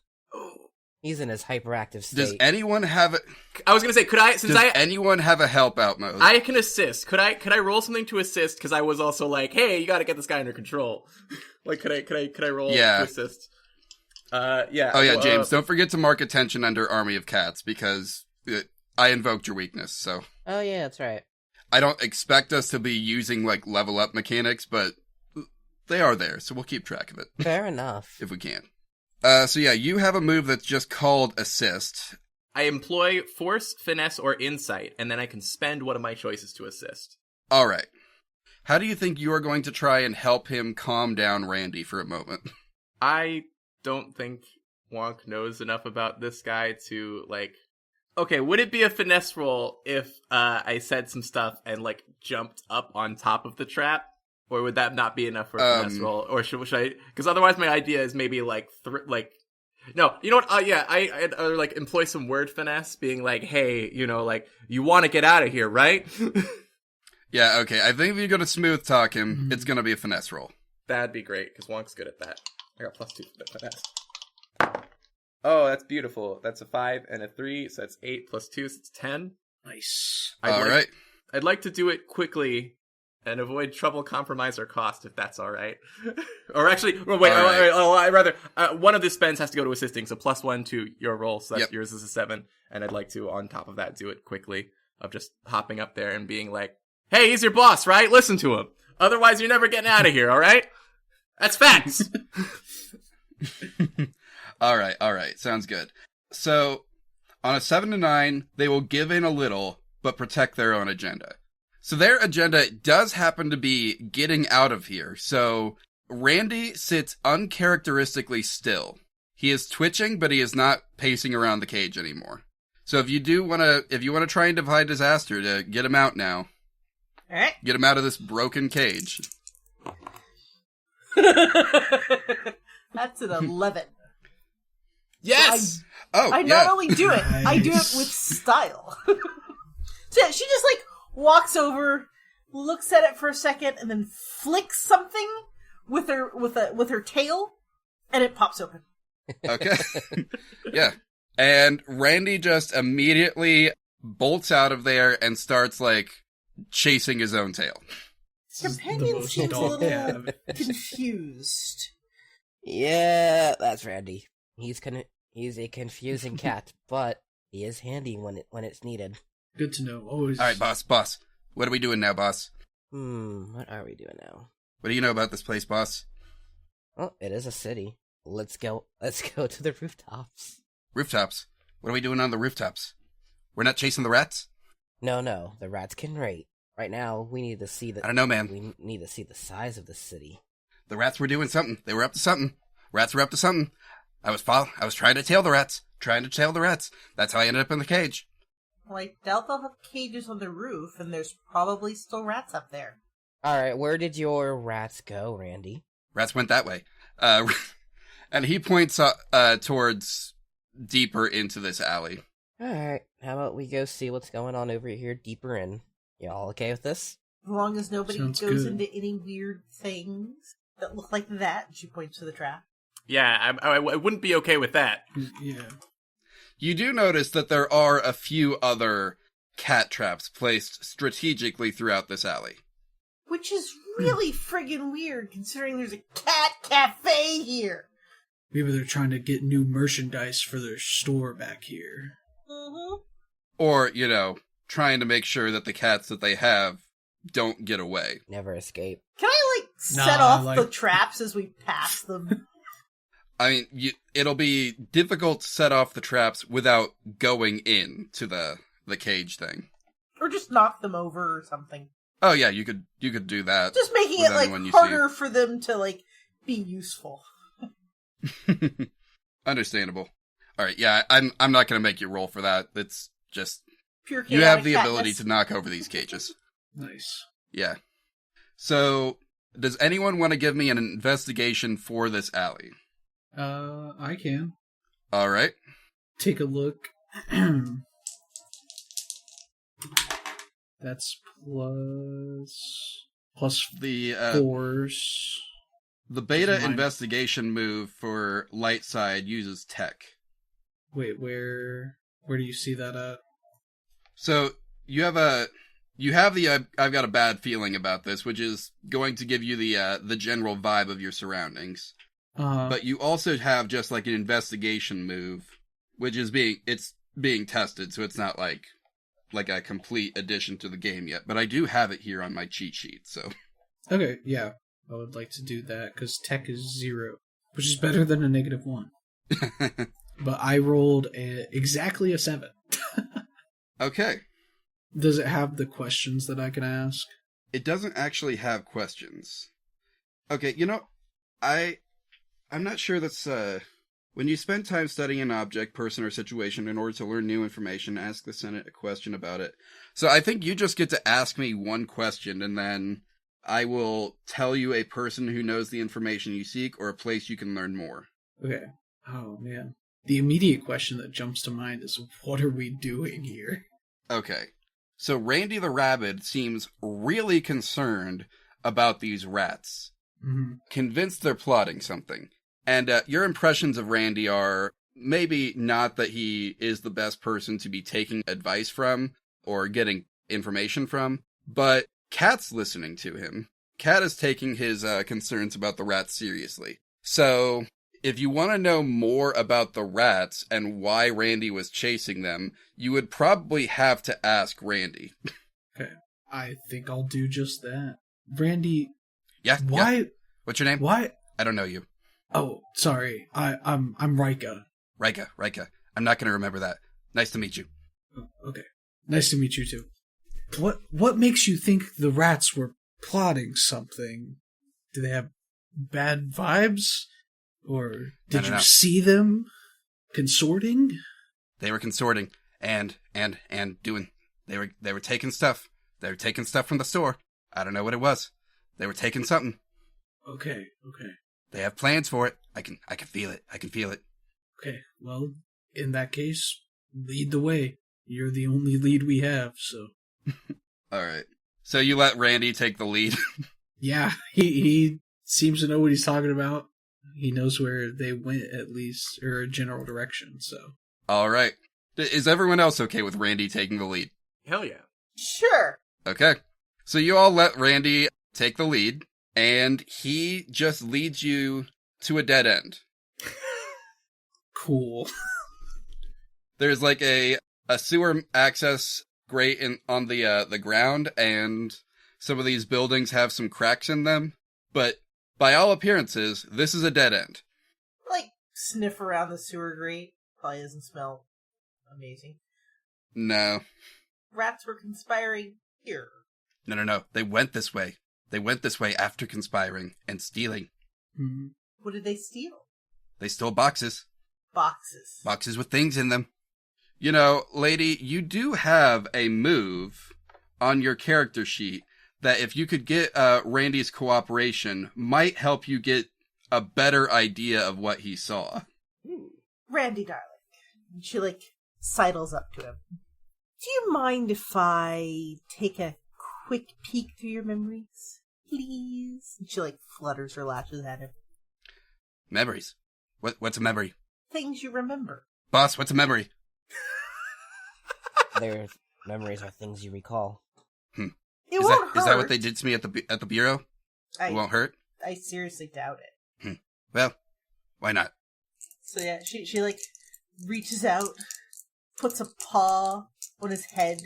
He's in his hyperactive state. Does anyone have a... I was gonna say, anyone have a help out mode? I can assist. Could I roll something to assist? Because I was also like, hey, you gotta get this guy under control. Like, could I roll to assist? Yeah. Oh yeah, James, don't forget to mark attention under Army of Cats, because I invoked your weakness, so... Oh yeah, that's right. I don't expect us to be using, like, level up mechanics, but they are there, so we'll keep track of it. Fair enough. If we can. So yeah, you have a move that's just called Assist. I employ Force, Finesse, or Insight, and then I can spend one of my choices to assist. Alright. How do you think you are going to try and help him calm down Randy for a moment? I don't think Wonck knows enough about this guy to, like... Okay, would it be a finesse roll if I said some stuff and, like, jumped up on top of the trap? Or would that not be enough for a finesse roll? Or should I... Because otherwise my idea is maybe, like... No, you know what? I like, employ some word finesse, being like, hey, you know, like, you want to get out of here, right? Yeah, okay. I think if you're going to smooth talk him, it's going to be a finesse roll. That'd be great, because Wonk's good at that. I got +2 for finesse. Oh, that's beautiful. That's a 5 and a 3, so that's 8 + 2, so it's 10. Nice. Alright. I'd like to do it quickly and avoid trouble, compromise, or cost, if that's alright. Or actually, wait, I'd rather, one of the spends has to go to assisting, so +1 to your roll, so that's yours is a 7, and I'd like to, on top of that, do it quickly, of just hopping up there and being like, hey, he's your boss, right? Listen to him. Otherwise, you're never getting out of here, alright? That's facts! Alright, sounds good. So, on a 7 to 9, they will give in a little, but protect their own agenda. So their agenda does happen to be getting out of here, so Randy sits uncharacteristically still. He is twitching, but he is not pacing around the cage anymore. So if you want to try and defy disaster to get him out now, Alright. get him out of this broken cage. That's an 11. Yes! I not only do it, I do it with style. So yeah, she just, like, walks over, looks at it for a second, and then flicks something with her tail, and it pops open. Okay. Yeah. And Randy just immediately bolts out of there and starts, like, chasing his own tail. His companion seems a little confused. Yeah, that's Randy. He's a confusing cat, but he is handy when it's needed. Good to know. Always. All right, boss. What are we doing now, boss? What are we doing now? What do you know about this place, boss? Well, it is a city. Let's go to the rooftops. Rooftops? What are we doing on the rooftops? We're not chasing the rats? No, the rats can wait. Right now, we need to see I don't know, man. We need to see the size of the city. The rats were doing something. They were up to something. Rats were up to something. I was trying to tail the rats. That's how I ended up in the cage. Well, I doubt they'll have cages on the roof, and there's probably still rats up there. Alright, where did your rats go, Randy? Rats went that way. And he points towards deeper into this alley. Alright, how about we go see what's going on over here deeper in? Y'all okay with this? As long as nobody Sounds goes good. into any weird things that look like that, she points to the trap. Yeah, I wouldn't be okay with that. Yeah. You do notice that there are a few other cat traps placed strategically throughout this alley. Which is really friggin' weird, considering there's a cat cafe here. Maybe they're trying to get new merchandise for their store back here. Mm-hmm. Or, trying to make sure that the cats that they have don't get away. Never escape. Can I, set off the traps as we pass them? I mean, it'll be difficult to set off the traps without going in to the cage thing. Or just knock them over or something. Oh yeah, you could do that. Just making it, like, harder for them to, like, be useful. Understandable. Alright, yeah, I'm not gonna make you roll for that. It's just... Pure you have the chaotic ability fatness. to knock over these cages. Nice. Yeah. So, does anyone want to give me an investigation for this alley? I can. Alright. Take a look. That's plus The, 4s. the beta Mine. investigation move for light side uses tech. Wait, where do you see that at? So, you have the I've got a bad feeling about this, which is going to give you the general vibe of your surroundings. But you also have just like an investigation move, which is being tested, so it's not like a complete addition to the game yet. But I do have it here on my cheat sheet, so. Okay, yeah. I would like to do that, because tech is 0, which is better than a -1. But I rolled exactly a 7. Okay. Does it have the questions that I can ask? It doesn't actually have questions. Okay, I'm not sure that's, when you spend time studying an object, person, or situation in order to learn new information, ask the Senate a question about it. So I think you just get to ask me one question, and then I will tell you a person who knows the information you seek, or a place you can learn more. Okay. Oh, man. The immediate question that jumps to mind is, what are we doing here? Okay. So Randy the Rabbit seems really concerned about these rats. Mm-hmm. Convinced they're plotting something. And your impressions of Randy are maybe not that he is the best person to be taking advice from or getting information from, but Kat's listening to him. Kat is taking his concerns about the rats seriously. So, if you want to know more about the rats and why Randy was chasing them, you would probably have to ask Randy. Okay. I think I'll do just that. Randy, Yeah? why? Yeah. What's your name? Why? I don't know you. Oh, sorry. I'm Ryka. Ryka. I'm not going to remember that. Nice to meet you. Oh, okay. Nice to meet you too. What makes you think the rats were plotting something? Do they have bad vibes? Or did No. you see them consorting? They were consorting and doing. They were taking stuff. They were taking stuff from the store. I don't know what it was. They were taking something. Okay. They have plans for it. I can feel it. Okay, well, in that case, lead the way. You're the only lead we have, so. Alright. So you let Randy take the lead? Yeah, he seems to know what he's talking about. He knows where they went, at least, or a general direction, so. Alright. Is everyone else okay with Randy taking the lead? Hell yeah. Sure. Okay. So you all let Randy take the lead, and he just leads you to a dead end. Cool. There's like a sewer access grate on the ground, and some of these buildings have some cracks in them, but by all appearances, this is a dead end. Like, sniff around the sewer grate. Probably doesn't smell amazing. No. Rats were conspiring here. No. They went this way. They went this way after conspiring and stealing. Hmm. What did they steal? They stole boxes. Boxes. Boxes with things in them. You know, lady, you do have a move on your character sheet that if you could get Randy's cooperation, might help you get a better idea of what he saw. Randy, darling. And she, like, sidles up to him. Do you mind if I take a quick peek through your memories? Please? And she, like, flutters her lashes at him. Memories. What's a memory? Things you remember. Boss, what's a memory? Their memories are things you recall. It Is won't hurt. that what they did to me at the bureau? It won't hurt? I seriously doubt it. Well, why not? So yeah, she like reaches out, puts a paw on his head,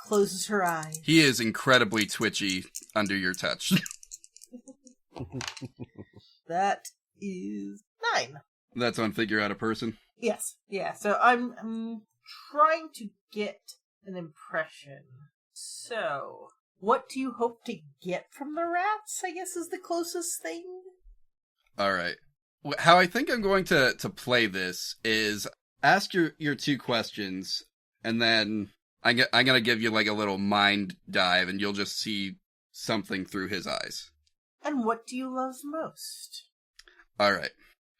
closes her eyes. He is incredibly twitchy under your touch. That is 9. That's on figure out a person. Yes. Yeah, so I'm trying to get an impression. So, what do you hope to get from the rats, I guess is the closest thing? All right. How I think I'm going to play this is ask your 2 questions, and then I'm going to give you like a little mind dive, and you'll just see something through his eyes. And what do you love most? All right.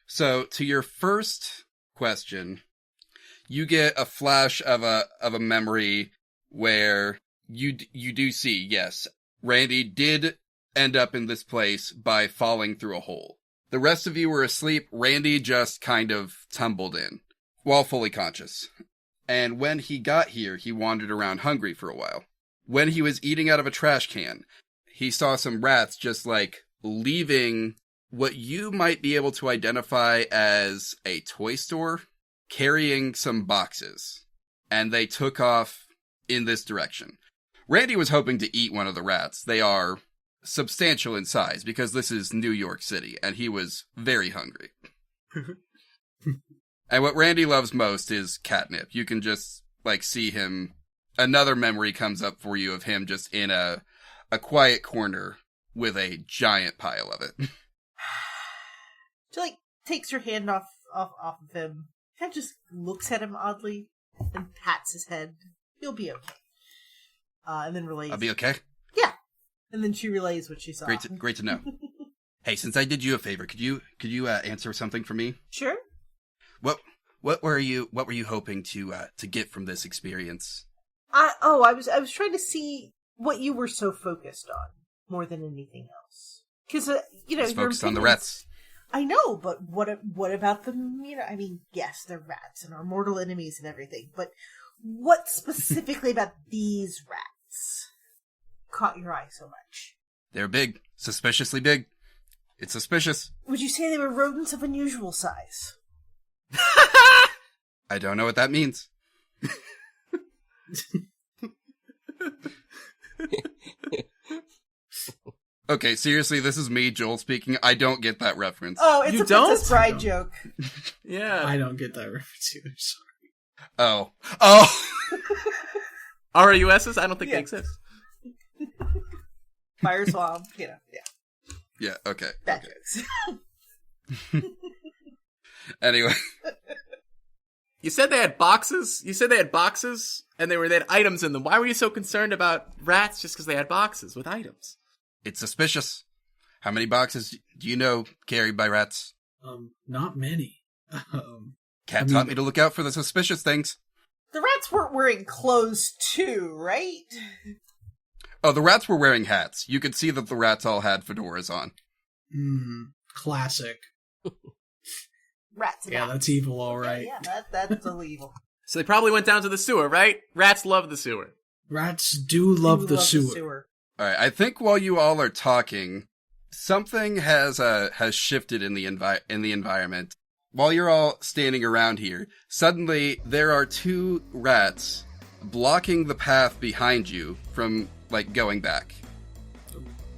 So to your first question, you get a flash of a memory where you do see, yes, Randy did end up in this place by falling through a hole. The rest of you were asleep. Randy just kind of tumbled in while fully conscious. And when he got here, he wandered around hungry for a while. When he was eating out of a trash can, he saw some rats just like leaving what you might be able to identify as a toy store, carrying some boxes. And they took off in this direction. Randy was hoping to eat one of the rats. They are substantial in size because this is New York City, and he was very hungry. And what Randy loves most is catnip. You can just, like, see him. Another memory comes up for you of him just in a quiet corner with a giant pile of it. She, like, takes her hand off of him, kind of just looks at him oddly, and pats his head. You'll be okay. And then relays. I'll be okay? Yeah. And then she relays what she saw. Great to know. Hey, since I did you a favor, could you answer something for me? Sure. What were you hoping to get from this experience? I was trying to see what you were so focused on more than anything else. Because Just focused on the rats. I know, but what about them? I mean, yes, they're rats and our mortal enemies and everything, but what specifically about these rats caught your eye so much? They're big, suspiciously big. It's suspicious. Would you say they were rodents of unusual size? I don't know what that means. Okay, seriously, this is me, Joel, speaking. I don't get that reference. Oh, it's You a Princess don't? Bride joke. Yeah. I don't get that reference either. Sorry. Oh. RAUSs? I don't think Yeah. they exist. Fire swamp, yeah. Yeah, okay. Bad Okay. jokes. Anyway. You said they had boxes? And they had items in them. Why were you so concerned about rats just because they had boxes with items? It's suspicious. How many boxes do you know carried by rats? Not many. Cat taught me to look out for the suspicious things. The rats weren't wearing clothes too, right? Oh, the rats were wearing hats. You could see that the rats all had fedoras on. Classic. Rats and Yeah, hats. that's evil, all right. Yeah, that's illegal. So they probably went down to the sewer, right? Rats love the sewer. Rats do love the sewer. All right, I think while you all are talking, something has shifted in the environment. While you're all standing around here, suddenly there are 2 rats blocking the path behind you from going back.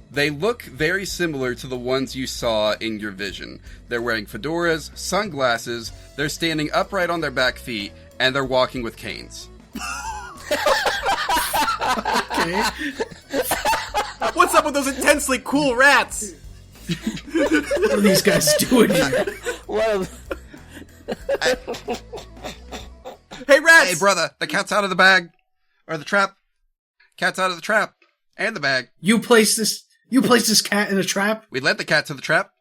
They look very similar to the ones you saw in your vision. They're wearing fedoras, sunglasses, they're standing upright on their back feet, and they're walking with canes. Okay. What's up with those intensely cool rats? What are these guys doing here? Hey, rats! Hey, brother, the cat's out of the bag. Or the trap. Cat's out of the trap. And the bag. You placed this cat in a trap? We led the cat to the trap.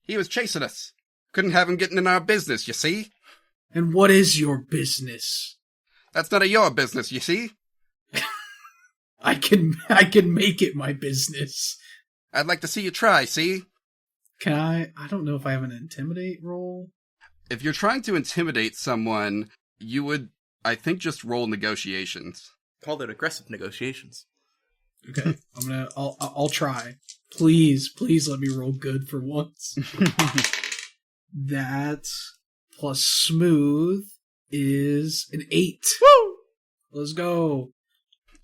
He was chasing us. Couldn't have him getting in our business, you see? And what is your business? That's none of your business, you see? I can make it my business. I'd like to see you try, see? Can I don't know if I have an intimidate roll. If you're trying to intimidate someone, you would, I think, just roll negotiations. Called it aggressive negotiations. Okay, I'll try. Please let me roll good for once. That plus smooth is an 8. Woo! Let's go.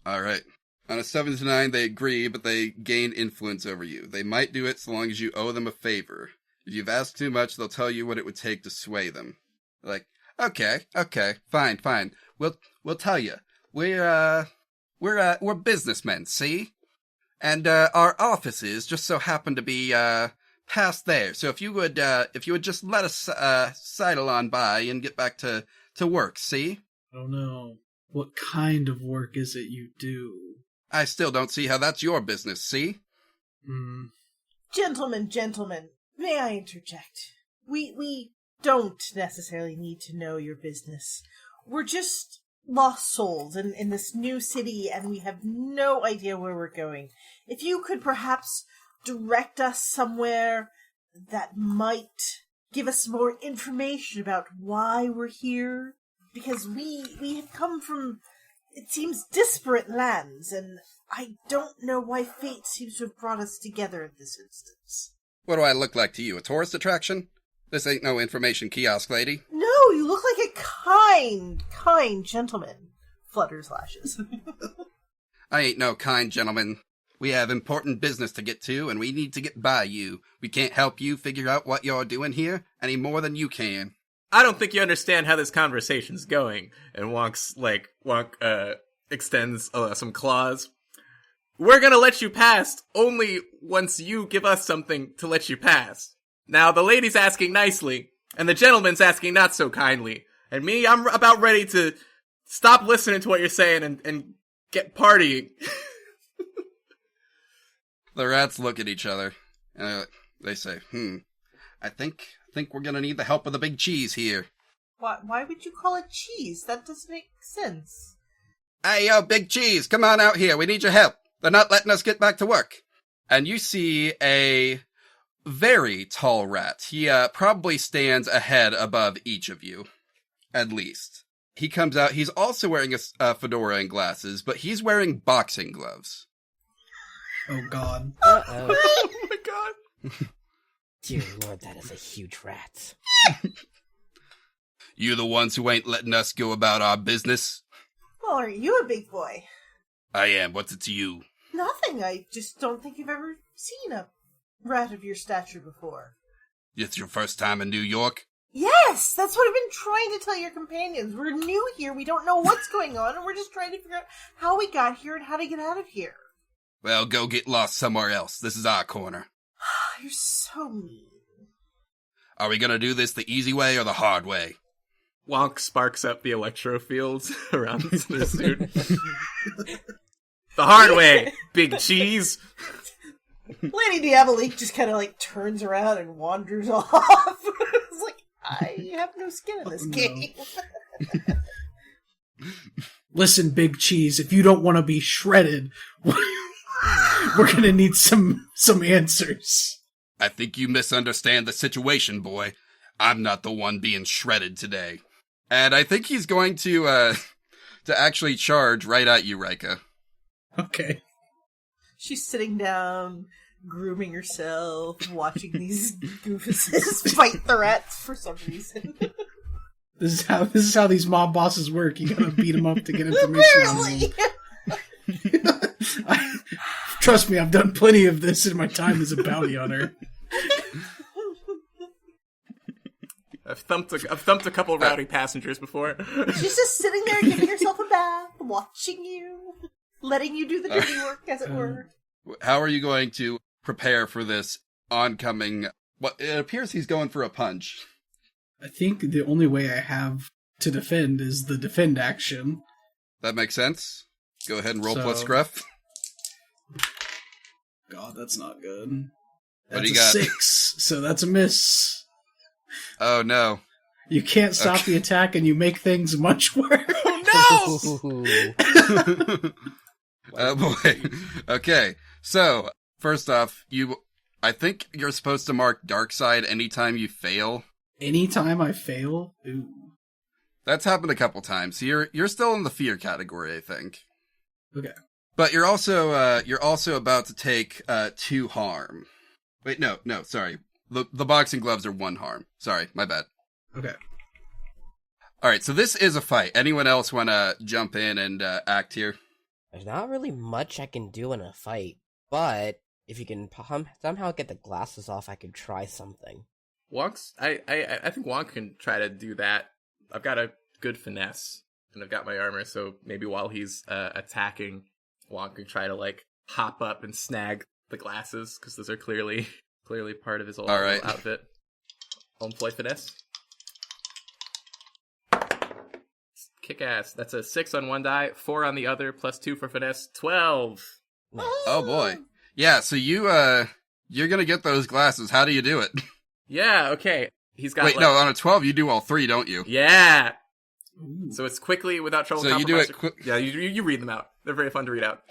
All right. On a 7 to 9, they agree, but they gain influence over you. They might do it so long as you owe them a favor. If you've asked too much, they'll tell you what it would take to sway them. Like, okay, fine. We'll tell you. We're businessmen, see? And our offices just so happen to be past there. So if you would just let us sidle on by and get back to work, see? Oh no. What kind of work is it you do? I still don't see how that's your business, see? Gentlemen, may I interject? We don't necessarily need to know your business. We're just lost souls in this new city, and we have no idea where we're going. If you could perhaps direct us somewhere that might give us more information about why we're here, because we have come from, it seems, disparate lands, and I don't know why fate seems to have brought us together in this instance. What do I look like to you, a tourist attraction? This ain't no information kiosk, lady. No, you look like a kind gentleman. Flutters lashes. I ain't no kind gentleman. We have important business to get to, and we need to get by you. We can't help you figure out what you're doing here any more than you can. I don't think you understand how this conversation's going. And Wonck extends some claws. We're gonna let you pass only once you give us something to let you pass. Now, the lady's asking nicely, and the gentleman's asking not so kindly. And me, I'm about ready to stop listening to what you're saying and get partying. The rats look at each other, and they say, I think we're gonna need the help of the big cheese here. Why would you call it cheese? That doesn't make sense. Hey, yo, big cheese, come on out here. We need your help. They're not letting us get back to work. And you see a very tall rat. He probably stands a head above each of you, at least. He comes out. He's also wearing a fedora and glasses, but he's wearing boxing gloves. Oh god. Uh-oh. Oh my god. Dear Lord, that is a huge rat. You the ones who ain't letting us go about our business? Well, aren't you a big boy? I am. What's it to you? Nothing. I just don't think you've ever seen a rat of your stature before. It's your first time in New York? Yes! That's what I've been trying to tell your companions. We're new here, we don't know what's going on, and we're just trying to figure out how we got here and how to get out of here. Well, go get lost somewhere else. This is our corner. You're so mean. Are we gonna do this the easy way or the hard way? Wonk sparks up the electro fields around this dude. The hard way, big cheese. Lady Diabolique just kind of turns around and wanders off. It's like, I have no skin in this game. Listen, Big Cheese, if you don't want to be shredded, we're gonna need some answers. I think you misunderstand the situation, boy. I'm not the one being shredded today. And I think he's going to actually charge right at you, Ryka. Okay. She's sitting down, grooming herself, watching these goofuses fight the rats for some reason. This is how these mob bosses work. You gotta beat them up to get information on them. Trust me, I've done plenty of this in my time as a bounty hunter. I've thumped a couple rowdy passengers before. She's just sitting there giving herself a bath, watching you, letting you do the dirty work, as it were. How are you going to prepare for this oncoming... What it appears he's going for a punch. I think the only way I have to defend is the defend action. That makes sense. Go ahead and roll So- plus scruff. God, that's not good. What That's do you a got? 6, so that's a miss. Oh, no. You can't stop the attack and you make things much worse. Oh no! Ooh. Oh, boy. Okay, so, first off, I think you're supposed to mark dark side anytime you fail. Anytime I fail? Ooh. That's happened a couple times. You're still in the fear category, I think. Okay. But you're also about to take 2 harm. Wait, no, sorry. The boxing gloves are 1 harm. Sorry, my bad. Okay. Alright, so this is a fight. Anyone else want to jump in and act here? There's not really much I can do in a fight, but if you can somehow get the glasses off, I could try something. Wonk's, I think Wonck can try to do that. I've got a good finesse, and I've got my armor, so maybe while he's attacking, Wonck can try to, like, hop up and snag the glasses, because those are clearly part of his whole outfit. I'll employ finesse. Kick ass. That's a 6 on one die, 4 on the other, plus 2 for finesse, 12. Oh boy. Yeah, so you're gonna get those glasses. How do you do it? Yeah, okay. He's got Wait, no, on a 12 you do all 3, don't you? Yeah. Ooh. So it's quickly, without trouble. So you do it quick. Yeah, you read them out. They're very fun to read out.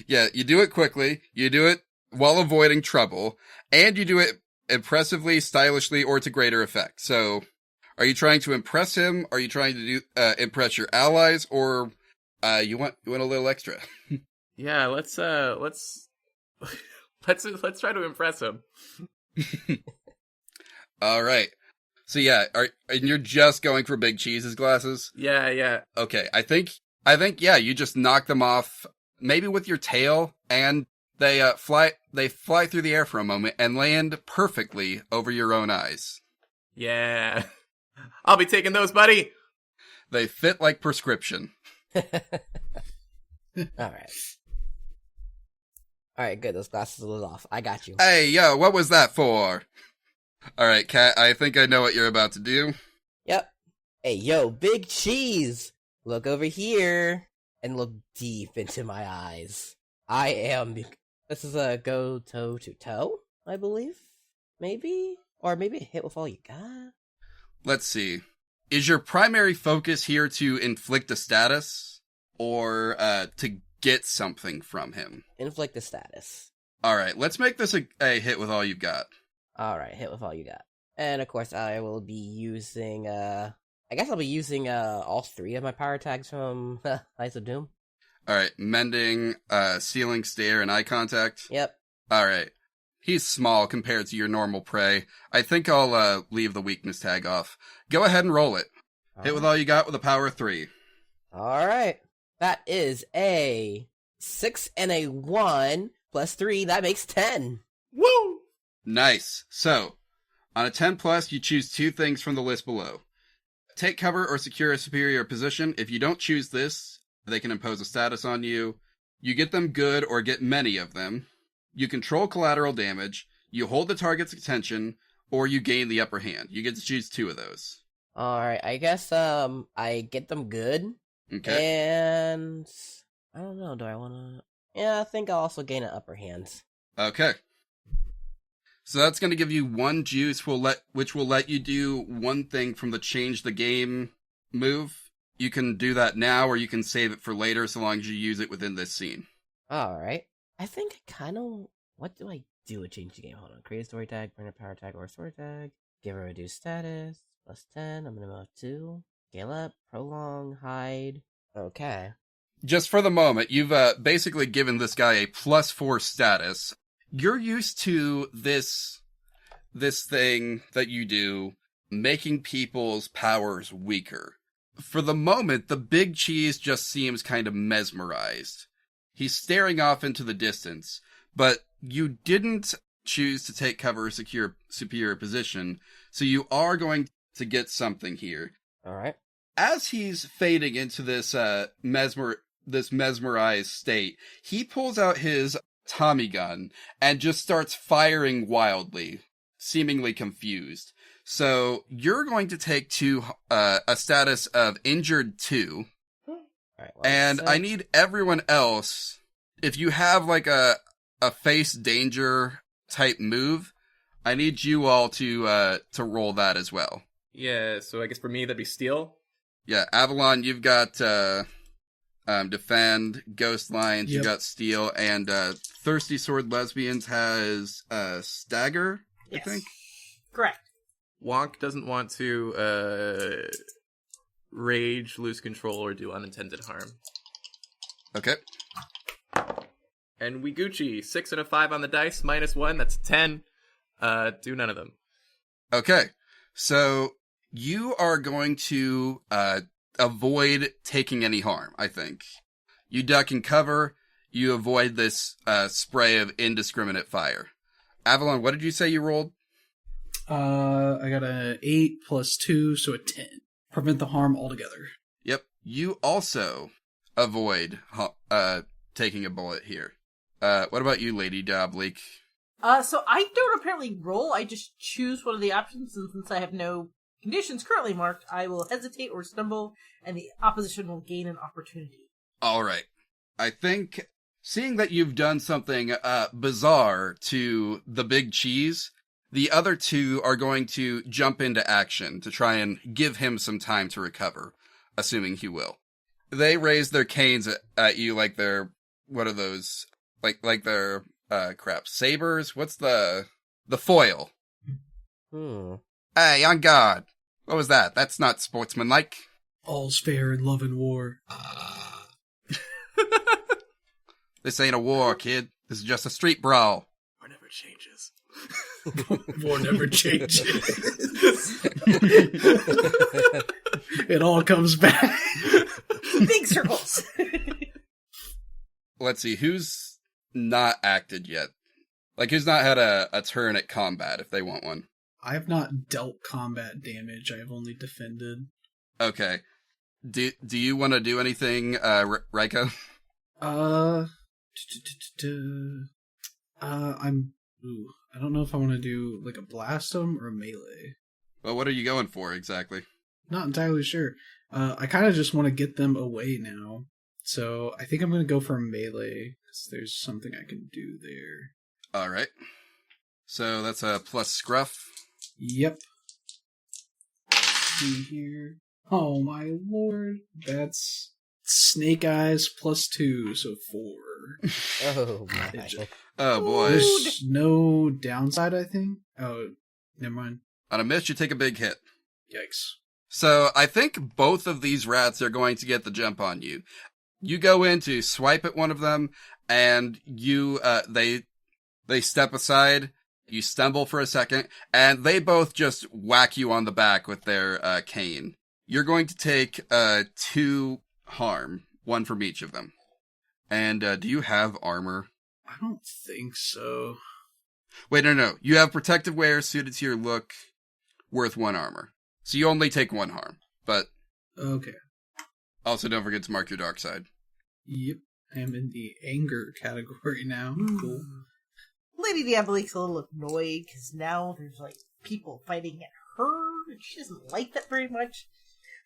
Yeah, you do it quickly, you do it while avoiding trouble, and you do it impressively, stylishly, or to greater effect. So, are you trying to impress him? Are you trying to impress your allies, or you want a little extra? Yeah, let's try to impress him. All right. So yeah, and you're just going for Big Cheese's glasses? Yeah. Okay, I think yeah, you just knock them off, maybe with your tail, and they fly through the air for a moment and land perfectly over your own eyes. Yeah. I'll be taking those, buddy. They fit like prescription. Alright, good. Those glasses are off. I got you. Hey, yo, what was that for? All right, Kat, I think I know what you're about to do. Yep. Hey, yo, Big Cheese! Look over here and look deep into my eyes. This is a go toe to toe, I believe? Maybe? Or maybe a hit with all you got? Let's see. Is your primary focus here to inflict a status, or to get something from him? Inflict a status. Alright, let's make this a hit with all you've got. Alright, hit with all you got. And of course I will be using, I guess I'll be using all 3 of my power tags from Eyes of Doom. Alright, mending, sealing stare, and eye contact. Yep. Alright. He's small compared to your normal prey. I think I'll leave the weakness tag off. Go ahead and roll it. Hit with all you got with a power 3. Alright. That is a 6 and a 1 plus 3. That makes 10. Woo! Nice. So, on a 10 plus, you choose 2 things from the list below. Take cover or secure a superior position. If you don't choose this, they can impose a status on you. You get them good or get many of them. You control collateral damage. You hold the target's attention, or you gain the upper hand. You get to choose 2 of those. Alright, I guess, I get them good. Okay. And I don't know, do I wanna... Yeah, I think I'll also gain an upper hand. Okay. So that's going to give you 1 juice, which will let you do 1 thing from the change the game move. You can do that now, or you can save it for later, so long as you use it within this scene. Alright. I think I kinda... What do I do with change the game? Hold on. Create a story tag, bring a power tag or a story tag. Give a reduced status. Plus 10. I'm gonna move 2. Scale up. Prolong. Hide. Okay. Just for the moment, you've basically given this guy a +4 status. You're used to this thing that you do, making people's powers weaker. For the moment, the Big Cheese just seems kind of mesmerized. He's staring off into the distance, but you didn't choose to take cover or secure superior position, so you are going to get something here. Alright. As he's fading into this mesmerized state, he pulls out his Tommy gun and just starts firing wildly, seemingly confused. So you're going to take a status of injured 2. Alright, And I need everyone else, if you have like a face danger type move, I need you all to roll that as well. Yeah, so I guess for me that'd be steal. Yeah, Avalon, you've got defend, Ghost Lions, you Yep. got steal, and Thirsty Sword Lesbians has stagger, Yes. I think. Correct. Wonck doesn't want to rage, lose control, or do unintended harm. Okay. And we Gucci, 6 and a 5 on the dice, -1, that's 10. Do none of them. Okay. So you are going to avoid taking any harm, I think. You duck and cover, you avoid this spray of indiscriminate fire. Avalon, what did you say you rolled? I got an 8 plus 2, so a 10. Prevent the harm altogether. Yep. You also avoid taking a bullet here. What about you, Lady Diabolique? So I don't apparently roll, I just choose one of the options, and since I have no conditions currently marked, I will hesitate or stumble, and the opposition will gain an opportunity. All right. I think, seeing that you've done something bizarre to the big cheese, the other two are going to jump into action to try and give him some time to recover, assuming he will. They raise their canes at you like they're, what are those? Like they're, sabers? What's the foil? Hey, on guard. What was that? That's not sportsmanlike. All's fair in love and war. This ain't a war, kid. This is just a street brawl. War never changes. War never changes. It all comes back. Big circles! Let's see, who's not acted yet? Like, who's not had a turn at combat, if they want one? I have not dealt combat damage. I have only defended. Okay. Do you want to do anything, Ryka? I don't know if I want to do, like, a blast him or a melee. Well, what are you going for, exactly? Not entirely sure. I kind of just want to get them away now. So I think I'm going to go for a melee, because there's something I can do there. Alright. So that's a plus scruff. Yep. Let's see here. Oh my lord. That's Snake Eyes plus 2, so 4. Oh my. Oh boy. There's no downside, I think. Oh, never mind. On a miss, you take a big hit. Yikes. So I think both of these rats are going to get the jump on you. You go in to swipe at one of them, and you, they step aside, you stumble for a second, and they both just whack you on the back with their, cane. You're going to take, 2 harm, 1 from each of them. And, do you have armor? I don't think so. Wait, no. You have protective wear suited to your look, worth 1 armor. So you only take 1 harm, but... Okay. Also, don't forget to mark your dark side. Yep. I'm in the anger category now. Cool. Lady Diabolique's a little annoyed, because now there's, like, people fighting at her, and she doesn't like that very much.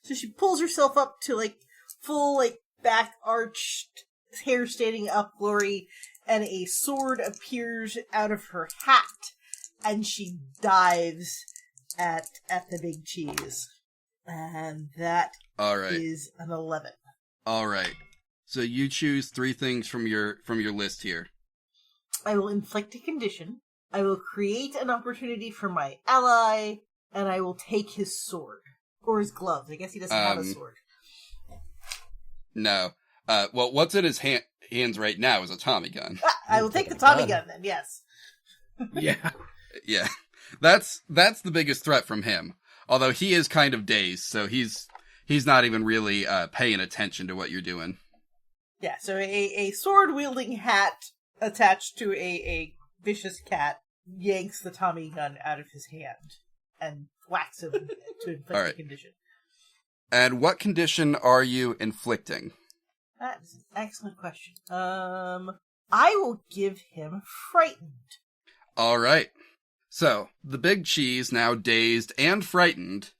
So she pulls herself up to, like, full, like, back arched, hair standing up glory, and a sword appears out of her hat, and she dives at the big cheese. And that is an 11. Alright. So you choose 3 things from your list here. I will inflict a condition, I will create an opportunity for my ally, and I will take his sword. Or his gloves. I guess he doesn't have a sword. No. Well, what's in his hands right now is a Tommy gun. I will take the Tommy gun then, yes. Yeah. Yeah. That's the biggest threat from him. Although he is kind of dazed, so he's not even really paying attention to what you're doing. Yeah, so a sword-wielding hat attached to a vicious cat yanks the Tommy gun out of his hand and whacks him to inflict the condition. And what condition are you inflicting? That is an excellent question. I will give him frightened. Alright. So, the big cheese, now dazed and frightened,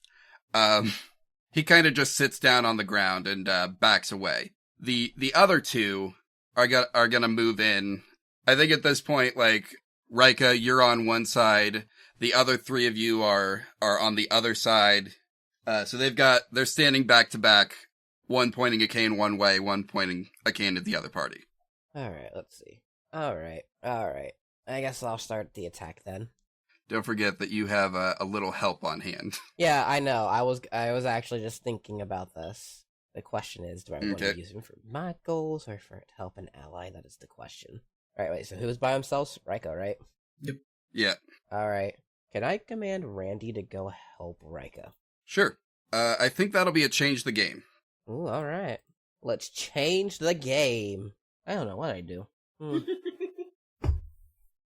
he kind of just sits down on the ground and backs away. The other 2 are gonna move in. I think at this point, like, Ryka, you're on one side, the other 3 of you are on the other side. So they're standing back to back, one pointing a cane one way, one pointing a cane at the other party. Alright, let's see. Alright. I guess I'll start the attack then. Don't forget that you have a little help on hand. Yeah, I know. I was actually just thinking about this. The question is, do I want to use him for my goals or for to help an ally? That is the question. Alright, wait, so who's by himself? Ryka, right? Yep. Yeah. Alright. Can I command Randy to go help Ryka? Sure. I think that'll be a change the game. Ooh, alright. Let's change the game. I don't know what I do.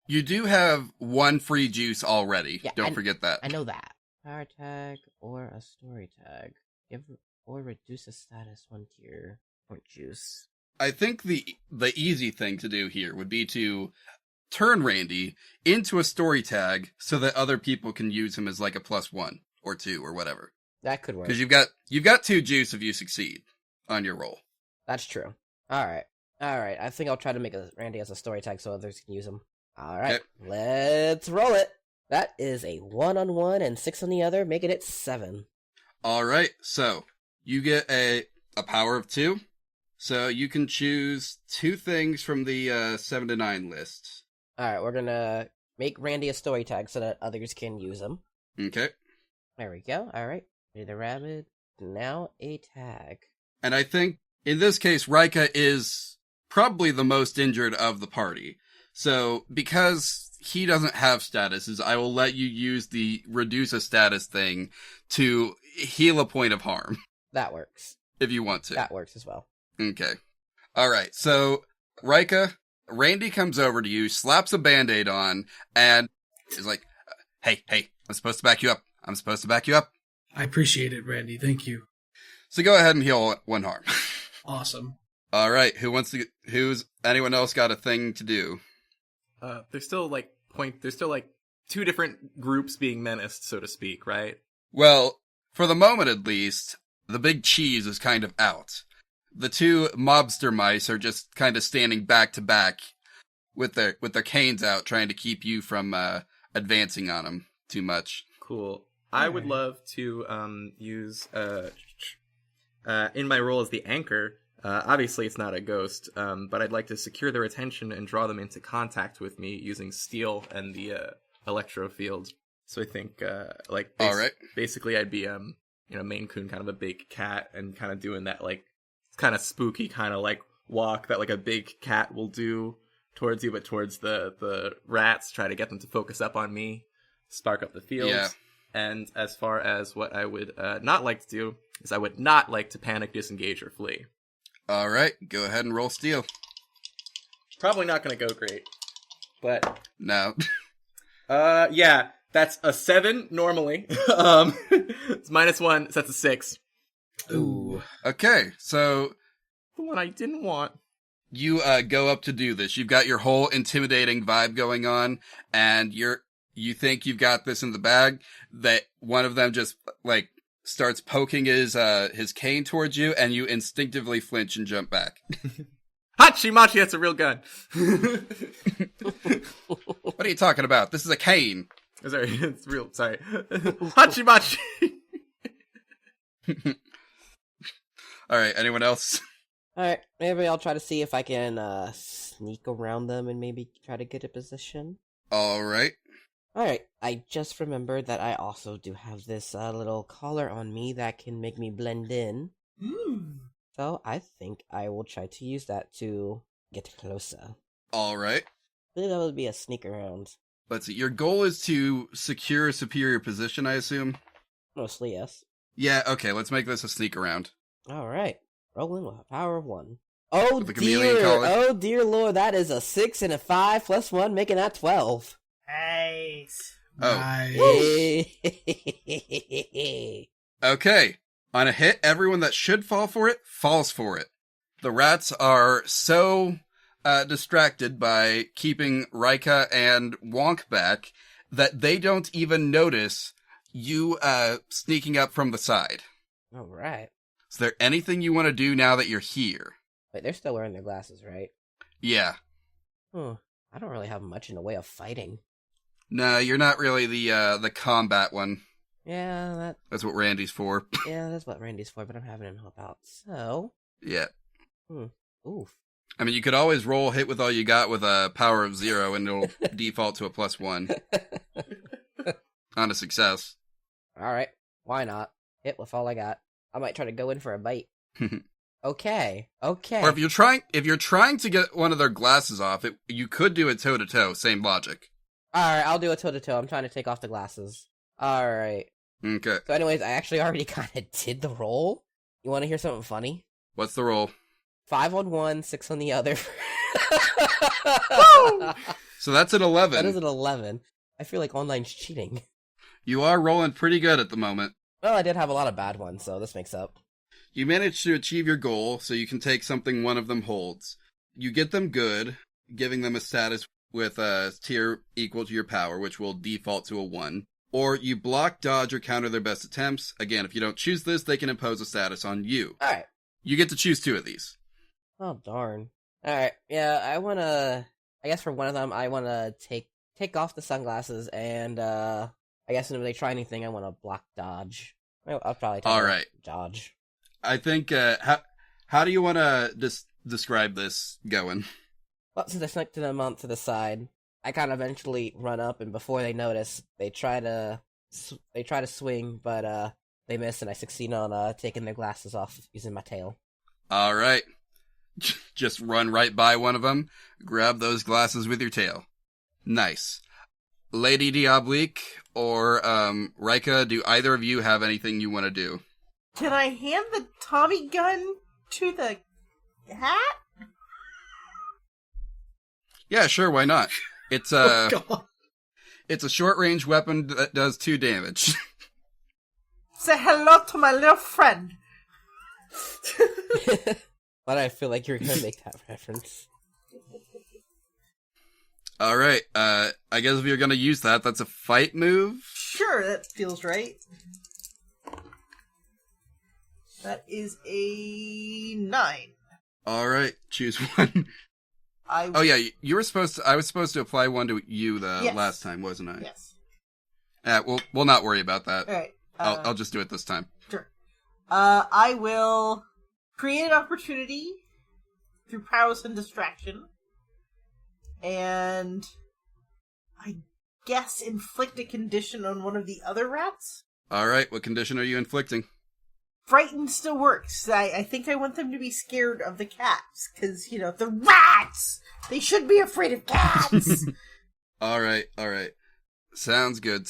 You do have one free juice already. Yeah, Don't forget that. I know that. Power tag or a story tag. Give or reduce a status 1 tier. Point juice. I think the easy thing to do here would be to turn Randy into a story tag so that other people can use him as like a +1 or 2 or whatever. That could work. Because you've got 2 juice if you succeed on your roll. That's true. Alright. I think I'll try to make Randy as a story tag so others can use him. Alright. Okay. Let's roll it. That is a 1 on one and 6 on the other, making it 7. Alright, so you get a power of 2. So you can choose 2 things from the 7 to 9 list. Alright, we're gonna make Randy a story tag so that others can use him. Okay. There we go. Alright. The rabbit. Now a tag. And I think, in this case, Ryka is probably the most injured of the party. So, because he doesn't have statuses, I will let you use the reduce a status thing to heal a point of harm. That works. If you want to. That works as well. Okay. Alright, so, Ryka, Randy comes over to you, slaps a band-aid on, and is like, hey, I'm supposed to back you up. I appreciate it, Randy. Thank you. So go ahead and heal 1 harm. Awesome. Alright, who's anyone else got a thing to do? There's still like 2 different groups being menaced, so to speak, right? Well, for the moment at least, the big cheese is kind of out. The 2 mobster mice are just kind of standing back to back with their canes out, trying to keep you from advancing on them too much. Cool. I would love to use in my role as the anchor. Obviously, it's not a ghost, but I'd like to secure their attention and draw them into contact with me using steel and the electro field. So I think, all right. Basically, I'd be Maine Coon, kind of a big cat, and kind of doing that like kind of spooky kind of like walk that like a big cat will do towards you, but towards the rats, try to get them to focus up on me, spark up the field. Yeah. And as far as what I would not like to do is I would not like to panic, disengage, or flee. Alright, go ahead and roll steel. Probably not going to go great. But no. Yeah, that's a 7 normally. It's -1, so that's a 6. Ooh. Okay, so The one I didn't want. you go up to do this. You've got your whole intimidating vibe going on, and you think you've got this in the bag, that one of them just, like, starts poking his cane towards you, and you instinctively flinch and jump back. Hachi Machi, that's a real gun. What are you talking about? This is a cane. Sorry, it's real, sorry. Hachi Machi! Alright, anyone else? Alright, maybe I'll try to see if I can sneak around them and maybe try to get a position. Alright. Alright, I just remembered that I also do have this little collar on me that can make me blend in. So I think I will try to use that to get closer. Alright. I think that would be a sneak around. Let's see, your goal is to secure a superior position, I assume? Mostly, yes. Yeah, okay, let's make this a sneak around. Alright, rolling with a power of 1. Oh With the chameleon dear, collar. oh dear lord, that is a 6 and a 5 plus 1, making that 12. Nice. Oh. Nice. Okay. On a hit, everyone that should fall for it, falls for it. The rats are so distracted by keeping Ryka and Wonck back that they don't even notice you sneaking up from the side. Alright. Is there anything you want to do now that you're here? Wait, they're still wearing their glasses, right? Yeah. I don't really have much in the way of fighting. No, you're not really the combat one. Yeah, That's what Randy's for. that's what Randy's for, but I'm having him help out. So, Yeah. oof. I mean, you could always roll hit with all you got with a power of 0, and it'll default to a +1 on a success. Alright, why not? Hit with all I got. I might try to go in for a bite. Okay. Or if you're trying to get one of their glasses off, you could do it toe to toe. Same logic. Alright, I'll do a toe to toe. I'm trying to take off the glasses. Alright. Okay. So anyways, I actually already kind of did the roll. You want to hear something funny? What's the roll? 5 on one, 6 on the other. So that's an 11. That is an 11. I feel like online's cheating. You are rolling pretty good at the moment. Well, I did have a lot of bad ones, so this makes up. You managed to achieve your goal, so you can take something one of them holds. You get them good, giving them a status with a tier equal to your power, which will default to a 1. Or you block, dodge, or counter their best attempts. Again, if you don't choose this, they can impose a status on you. Alright. You get to choose 2 of these. Oh, darn. Alright, yeah, I guess for one of them, I wanna take off the sunglasses, and, I guess if they try anything, I wanna block, dodge. I'll probably take dodge. I think, how do you want to describe this going? Well, since I snuck to them onto the side, I kind of eventually run up, and before they notice, they try to swing, but they miss, and I succeed on taking their glasses off using my tail. All right, just run right by one of them, grab those glasses with your tail. Nice. Lady Diabolique or Ryka, do either of you have anything you want to do? Can I hand the Tommy gun to the hat? Yeah, sure, why not? It's it's a short-range weapon that does 2 damage. Say hello to my little friend. Why did I feel like you were gonna make that reference? Alright, I guess if you're gonna use that, that's a fight move? Sure, that feels right. That is a 9. Alright, choose one. Oh yeah, I was supposed to apply one to you last time, wasn't I? Yes. We'll not worry about that. Alright. I'll just do it this time. Sure. I will create an opportunity through prowess and distraction. And I guess inflict a condition on one of the other rats? Alright, what condition are you inflicting? Frightened still works. I think I want them to be scared of the cats, because, the rats! They should be afraid of cats! Alright. Sounds good.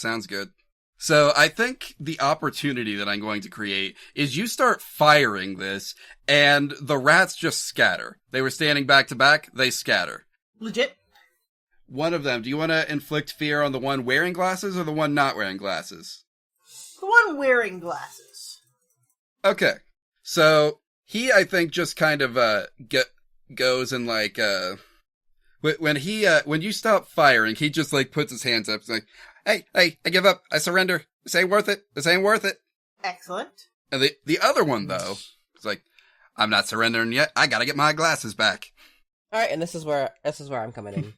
So I think the opportunity that I'm going to create is you start firing this, and the rats just scatter. They were standing back to back, they scatter. Legit? One of them, do you want to inflict fear on the one wearing glasses or the one not wearing glasses? The one wearing glasses. Okay. So, he, I think, just kind of, goes and, when you stop firing, he just, puts his hands up, and hey, I give up, I surrender, this ain't worth it. Excellent. And the other one, though, is I'm not surrendering yet, I gotta get my glasses back. Alright, and this is where I'm coming in.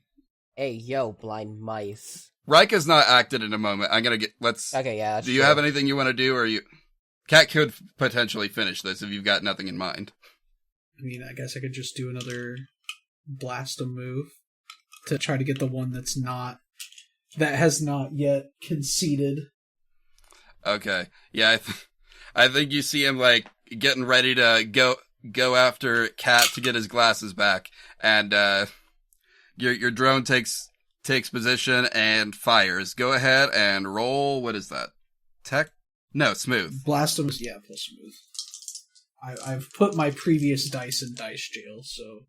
Hey, yo, blind mice. Ryka's not acted in a moment, Okay, yeah, do you have anything you want to do, or Cat could potentially finish this if you've got nothing in mind. I mean, I guess I could just do another blast a move to try to get the one that has not yet conceded. Okay. Yeah, I think you see him getting ready to go after Cat to get his glasses back, and your drone takes position and fires. Go ahead and roll. What is that? Tech? No, smooth. Blast him. Yeah, plus smooth. I've put my previous dice in dice jail, so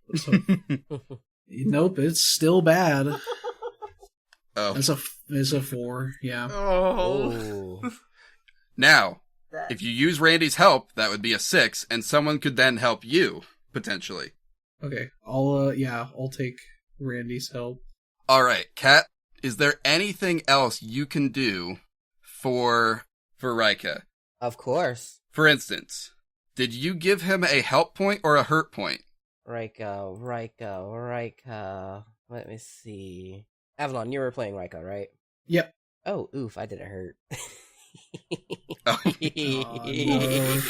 let's hope. Nope, it's still bad. Oh, it's a 4. Yeah. Oh. Now, if you use Randy's help, that would be a 6, and someone could then help you potentially. Okay, I'll take Randy's help. All right, Kat, is there anything else you can do for Ryka? Of course. For instance, did you give him a help point or a hurt point? Ryka. Let me see. Avalon, you were playing Ryka, right? Yep. Oh, oof, I did it hurt. Oh. No.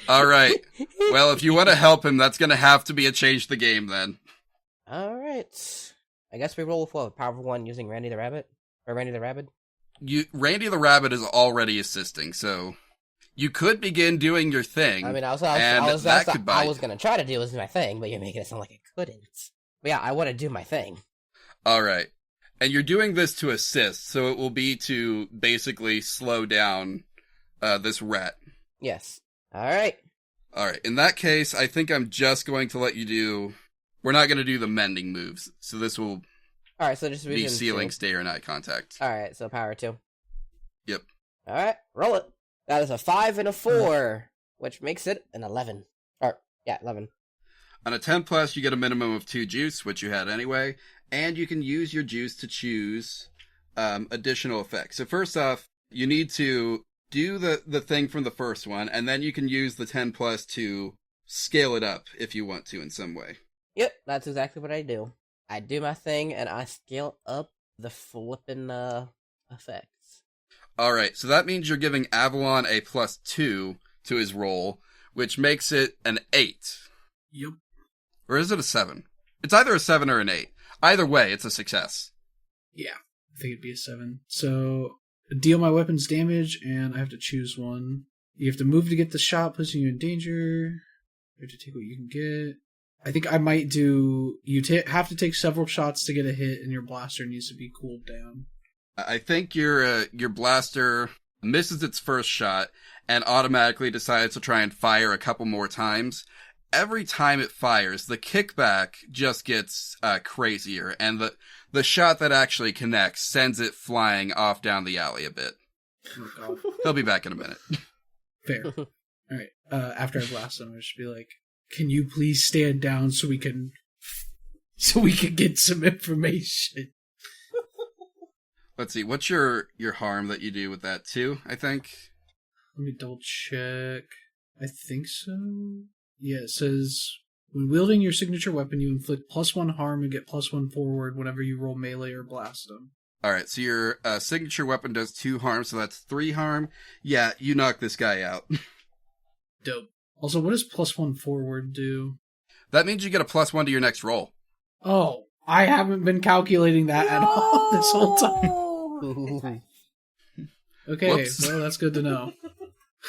All right. Well, if you want to help him, that's going to have to be a change the game then. All right. I guess we roll with what? Powerful one using Randy the Rabbit? Or Randy the Rabbit? Randy the Rabbit is already assisting, so you could begin doing your thing. I mean, I was going to try to do my thing, but you're making it sound like I couldn't. But yeah, I want to do my thing. All right. And you're doing this to assist, so it will be to basically slow down this rat. Yes. All right. Alright, in that case, I think I'm just going to let you do... We're not going to do the mending moves, so this will Alright, so just be sealing, stay, or eye contact. Alright, so power 2. Yep. Alright, roll it. That is a 5 and a 4, which makes it an 11. 11. On a 10 plus, you get a minimum of 2 juice, which you had anyway, and you can use your juice to choose additional effects. So first off, you need to do the thing from the first one, and then you can use the 10 plus to scale it up if you want to in some way. Yep, that's exactly what I do. I do my thing, and I scale up the flippin' effects. Alright, so that means you're giving Avalon a +2 to his roll, which makes it an 8. Yep. Or is it a 7? It's either a 7 or an 8. Either way, it's a success. Yeah, I think it'd be a 7. So, deal my weapons damage, and I have to choose one. You have to move to get the shot, placing you in danger. You have to take what you can get. I think I might do... You have to take several shots to get a hit, and your blaster needs to be cooled down. I think your blaster misses its first shot and automatically decides to try and fire a couple more times. Every time it fires, the kickback just gets crazier, and the shot that actually connects sends it flying off down the alley a bit. Oh, God. He'll be back in a minute. Fair. Alright, after I blast him, I should be like, can you please stand down so we can get some information? Let's see, what's your harm that you do with that too, I think? Let me double check. I think so. Yeah, it says, when wielding your signature weapon, you inflict +1 harm and get +1 forward whenever you roll melee or blast them. Alright, so your signature weapon does 2 harm, so that's 3 harm. Yeah, you knock this guy out. Dope. Also, what does +1 forward do? That means you get a +1 to your next roll. Oh, I haven't been calculating that at all this whole time. Okay, Whoops. well, that's good to know.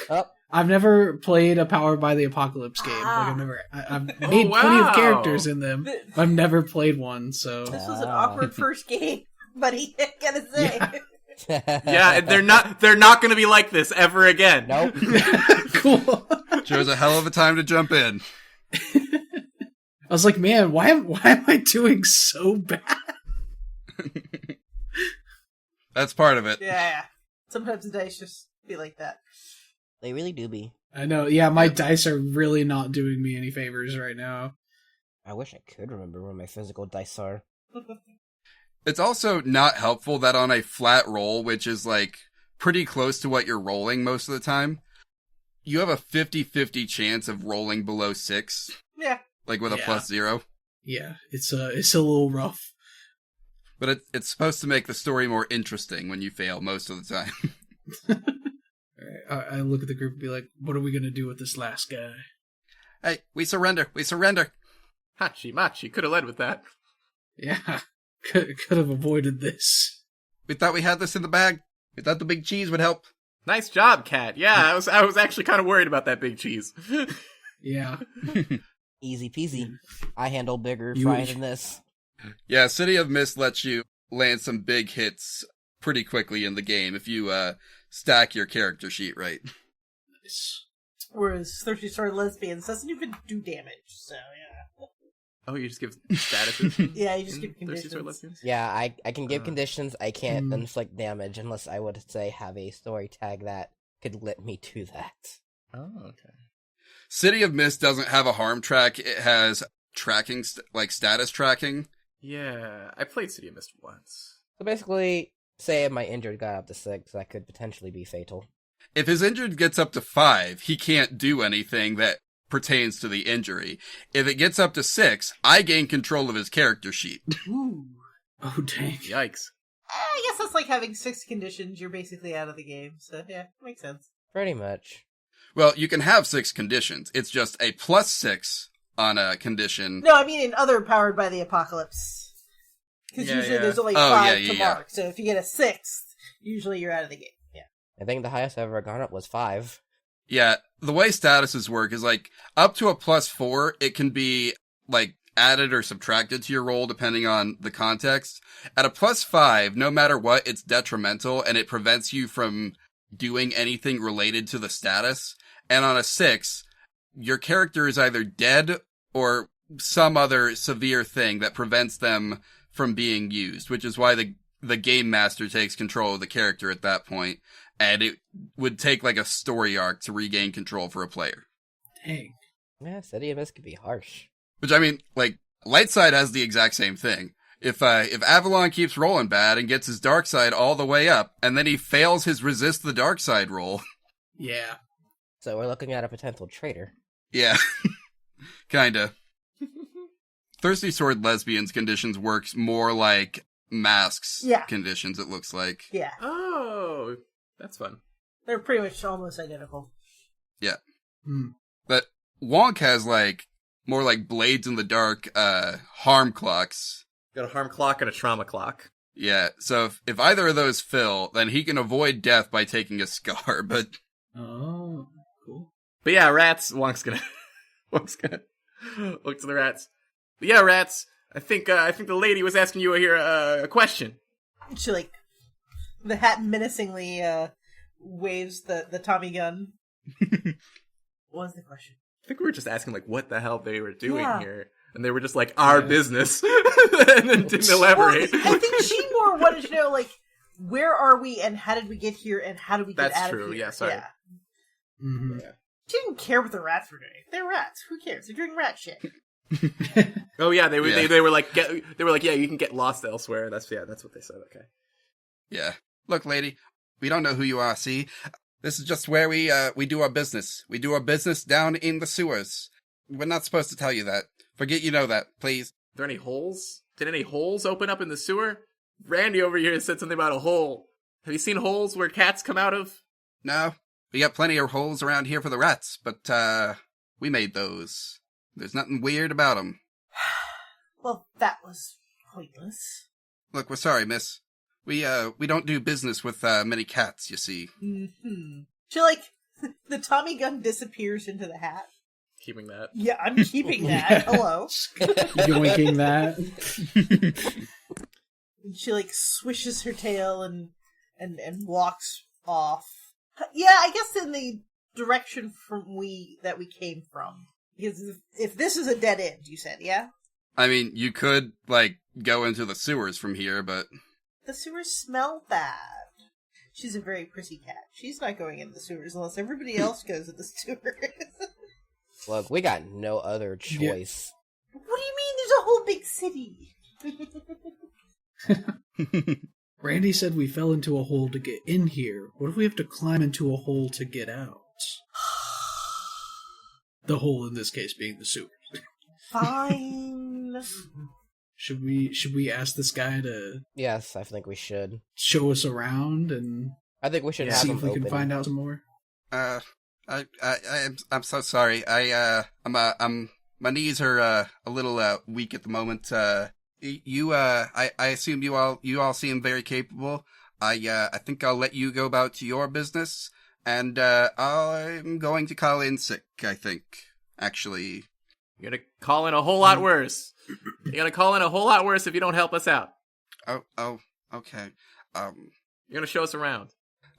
Oh. I've never played a Powered by the Apocalypse game. I've made plenty of characters in them. But I've never played one, so... This was an awkward first game, buddy. I gotta say. Yeah. Yeah, and they're not gonna be like this ever again. Nope. Cool. Chose a hell of a time to jump in. I was like, man, why am I doing so bad? That's part of it. Yeah. Sometimes the dice just be like that. They really do be. I know, yeah, my dice are really not doing me any favors right now. I wish I could remember where my physical dice are. It's also not helpful that on a flat roll, which is like pretty close to what you're rolling most of the time, you have a 50-50 chance of rolling below 6. Yeah. Like with a +0. Yeah, it's a little rough. But it's supposed to make the story more interesting when you fail most of the time. Alright, I look at the group and be like, what are we gonna do with this last guy? Hey, we surrender. We surrender. Hachi Machi could have led with that. Yeah, could have avoided this. We thought we had this in the bag. We thought the big cheese would help. Nice job, Cat. Yeah, I was actually kind of worried about that big cheese. Yeah. Easy peasy. I handle bigger You- fry than this. Yeah, City of Mist lets you land some big hits pretty quickly in the game if you stack your character sheet right. Nice. Whereas Thirsty Sword Lesbians doesn't even do damage, so yeah. Oh, you just give statuses? Yeah, you just in give Thirsty conditions. Sword Lesbians? Yeah, I can give conditions. I can't Hmm. inflict damage unless I would say have a story tag that could let me do that. Oh, okay. City of Mist doesn't have a harm track. It has tracking, like status tracking. Yeah, I played City of Mist once. So basically, say my injured got up to 6, that could potentially be fatal. If his injured gets up to 5, he can't do anything that pertains to the injury. If it gets up to 6, I gain control of his character sheet. Ooh. Oh, dang. Yikes. I guess that's like having 6 conditions. You're basically out of the game, so yeah, makes sense. Pretty much. Well, you can have 6 conditions. It's just a +6 on a condition. No, I mean in other Powered by the Apocalypse. Because Yeah, usually yeah. there's only Oh, 5 yeah, to yeah. mark, so if you get a 6th, usually you're out of the game. Yeah. I think the highest I've ever gone up was 5. Yeah, the way statuses work is like up to a +4, it can be like added or subtracted to your roll depending on the context. At a +5, no matter what, it's detrimental and it prevents you from doing anything related to the status. And on a 6, your character is either dead or some other severe thing that prevents them from being used, which is why the game master takes control of the character at that point, and it would take like a story arc to regain control for a player. Dang. Yeah, City Abyss could be harsh. Which, I mean, like, Lightside has the exact same thing. If Avalon keeps rolling bad and gets his dark side all the way up, and then he fails his resist the dark side roll. Yeah. So we're looking at a potential traitor. Yeah. Kinda. Thirsty Sword Lesbians conditions works more like Masks conditions, it looks like. Yeah. Oh, that's fun. They're pretty much almost identical. Yeah. Hmm. But Wonck has, like, more like Blades in the Dark, harm clocks. Got a harm clock and a trauma clock. Yeah, so if either of those fill, then he can avoid death by taking a scar, but... Oh, cool. But yeah, rats. Wonck's gonna look to the rats. But yeah, rats. I think the lady was asking you here a question. She, like, the hat menacingly waves the Tommy gun. What was the question? I think we were just asking, like, what the hell they were doing here. And they were just like, our business. And then didn't elaborate. Well, I think she more wanted to know, like, where are we and how did we get here and how do we get out of here? That's true, yeah, sorry. Yeah. Mm-hmm. Yeah. She didn't care what the rats were doing. They're rats. Who cares? They're doing rat shit. Oh yeah, they were like, yeah, you can get lost elsewhere. That's what they said. Okay. Yeah. Look, lady, we don't know who you are, see? This is just where we do our business. We do our business down in the sewers. We're not supposed to tell you that. Forget you know that, please. Are there any holes? Did any holes open up in the sewer? Randy over here said something about a hole. Have you seen holes where cats come out of? No. We got plenty of holes around here for the rats, but, we made those. There's nothing weird about them. Well, that was pointless. Look, we're sorry, miss. We don't do business with, many cats, you see. Mm-hmm. She, like, the Tommy gun disappears into the hat. Keeping that. Yeah, I'm keeping that. Hello. Yoinking that. And she, like, swishes her tail and walks off. Yeah, I guess in the direction that we came from. Because if this is a dead end, you said, yeah? I mean, you could, like, go into the sewers from here, but... The sewers smell bad. She's a very prissy cat. She's not going into the sewers unless everybody else goes to the sewers. Look, we got no other choice. What do you mean there's a whole big city? Randy said we fell into a hole to get in here. What if we have to climb into a hole to get out? The hole in this case being the sewers. Fine. Should we ask this guy to Yes, I think we should. show us around and I think we should have see him if we open. can find out some more? I'm so sorry. My knees are, a little, weak at the moment. I assume you all seem very capable. I think I'll let you go about to your business, and, I'm going to call in sick, I think, actually. You're gonna call in a whole lot worse. You're gonna call in a whole lot worse if you don't help us out. Oh, okay. You're gonna show us around.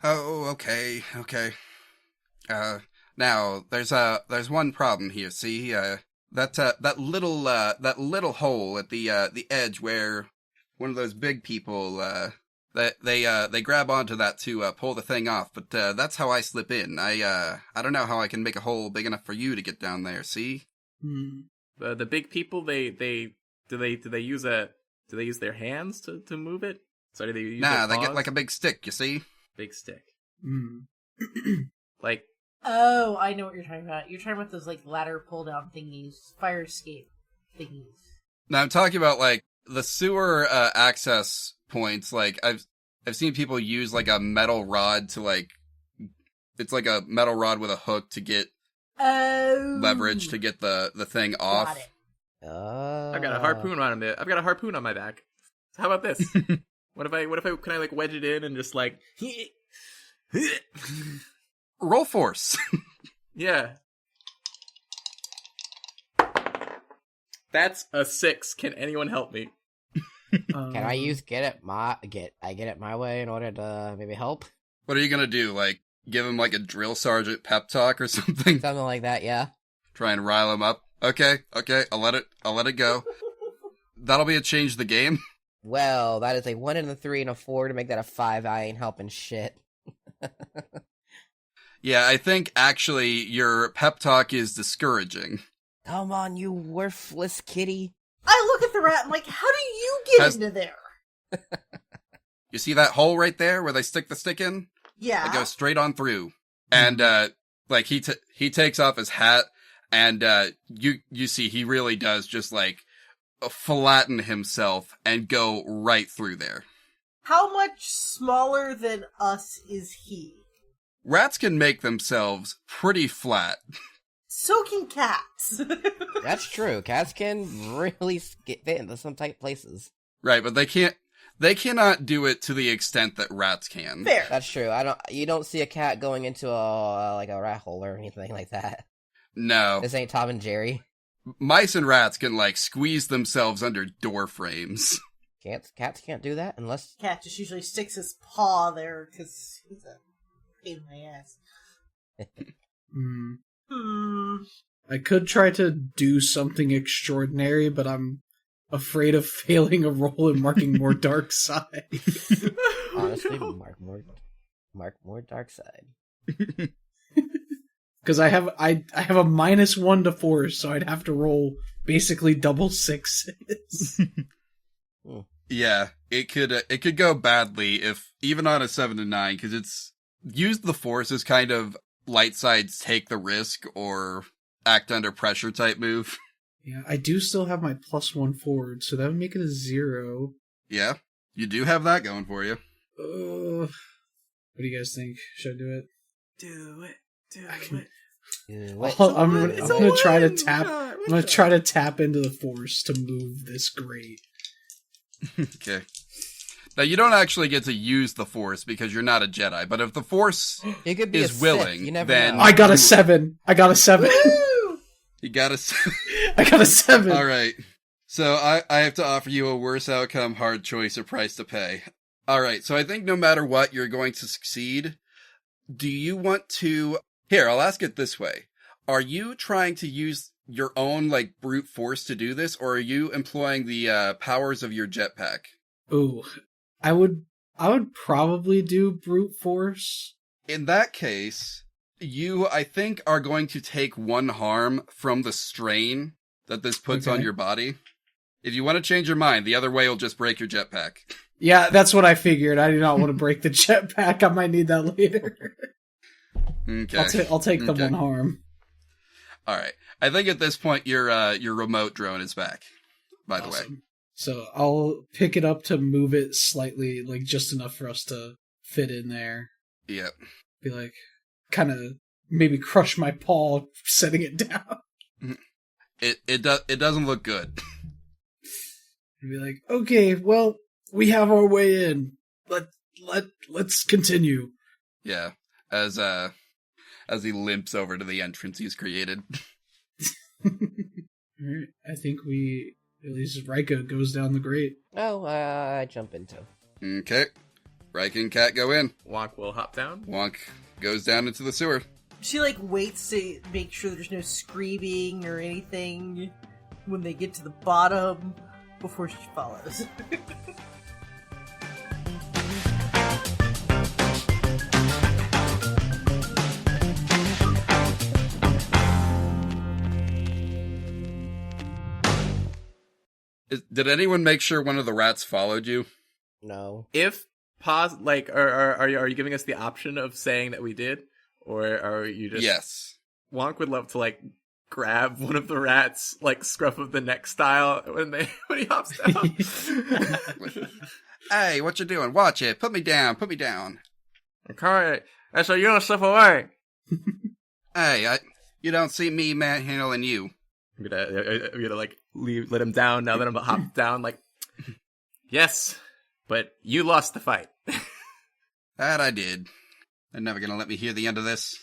Oh, okay. Now, there's one problem here, see? That little hole at the edge where one of those big people, they grab onto that to, pull the thing off, but, that's how I slip in. I don't know how I can make a hole big enough for you to get down there, see? The big people, do they use their hands to move it? So do they use their They paws? get like a big stick, you see? Big stick. Mm. Like, Oh, I know what you're talking about. You're talking about those, like, ladder pull-down thingies. Fire escape thingies. Now I'm talking about, like, the sewer, access points. Like, I've seen people use, like, a metal rod to, like, it's like a metal rod with a hook to get leverage to get the thing off. Got it. I've got a harpoon on my back. So how about this? What if I can I like wedge it in and just like Roll force. Yeah. That's a 6. Can anyone help me? Can I get it my way in order to maybe help? What are you gonna do? Like, give him like a drill sergeant pep talk or something? Something like that, yeah. Try and rile him up. Okay, I'll let it go. That'll be a change the game. Well, that is a 1 and a 3 and a 4 to make that a 5. I ain't helping shit. Yeah, I think actually your pep talk is discouraging. Come on, you worthless kitty. I look at the rat and like, how do you get into there? You see that hole right there where they stick the stick in? Yeah. It goes straight on through. And, like, he takes off his hat, and, you see he really does just, like, flatten himself and go right through there. How much smaller than us is he? Rats can make themselves pretty flat. So can cats. That's true. Cats can really fit into some tight places. Right, but they cannot do it to the extent that rats can. Fair. That's true. You don't see a cat going into a rat hole or anything like that. No. This ain't Tom and Jerry. Mice and rats can, like, squeeze themselves under door frames. Cats can't do that unless... Cat just usually sticks his paw there because he's a pain in my ass. I could try to do something extraordinary, but I'm afraid of failing a roll and marking more dark side. Honestly, mark more dark side. Because I have a -1 to force, so I'd have to roll basically double 6s. Yeah, it could go badly if even on a 7 to 9, because it's use the force as kind of light sides take the risk or act under pressure type move. Yeah, I do still have my +1 forward, so that would make it a 0. Yeah, you do have that going for you. What do you guys think? Should I do it? Do it. I'm gonna try to tap. I'm gonna try to tap into the force to move this grate. Okay. Now you don't actually get to use the force because you're not a Jedi, but if the force It could be is a Sith. willing, You never then know. I got a 7. you got a. I got a 7. All right. So I have to offer you a worse outcome, hard choice, or price to pay. All right. So I think no matter what, you're going to succeed. Do you want to? Here, I'll ask it this way: are you trying to use your own like brute force to do this, or are you employing the powers of your jetpack? Ooh, I would probably do brute force. In that case, you, I think, are going to take 1 harm from the strain that this puts on your body. If you want to change your mind, the other way will just break your jetpack. Yeah, that's what I figured. I do not want to break the jetpack. I might need that later. Okay. I'll take the 1 harm. All right. I think at this point your remote drone is back. By the way. So I'll pick it up to move it slightly, like just enough for us to fit in there. Yep. Be like, kind of maybe crush my paw, setting it down. It doesn't look good. And be like, okay, well, we have our way in. Let's continue. Yeah. As he limps over to the entrance he's created. Alright, I think at least Ryka goes down the grate. Oh, I jump into. Okay. Ryka and Cat go in. Wonck will hop down. Wonck goes down into the sewer. She like waits to make sure there's no screaming or anything when they get to the bottom before she follows. Did anyone make sure one of the rats followed you? No. If are you giving us the option of saying that we did, or are you just? Yes. Wonk would love to like grab one of the rats, like scruff of the neck style, when he hops down. Hey, what you doing? Watch it. Put me down. Put me down. Okay, so you don't slip away. Hey, you don't see me manhandling you. I'm gonna like let him down now that I'm hopped down. Like, yes, but you lost the fight. That I did. They're never gonna let me hear the end of this.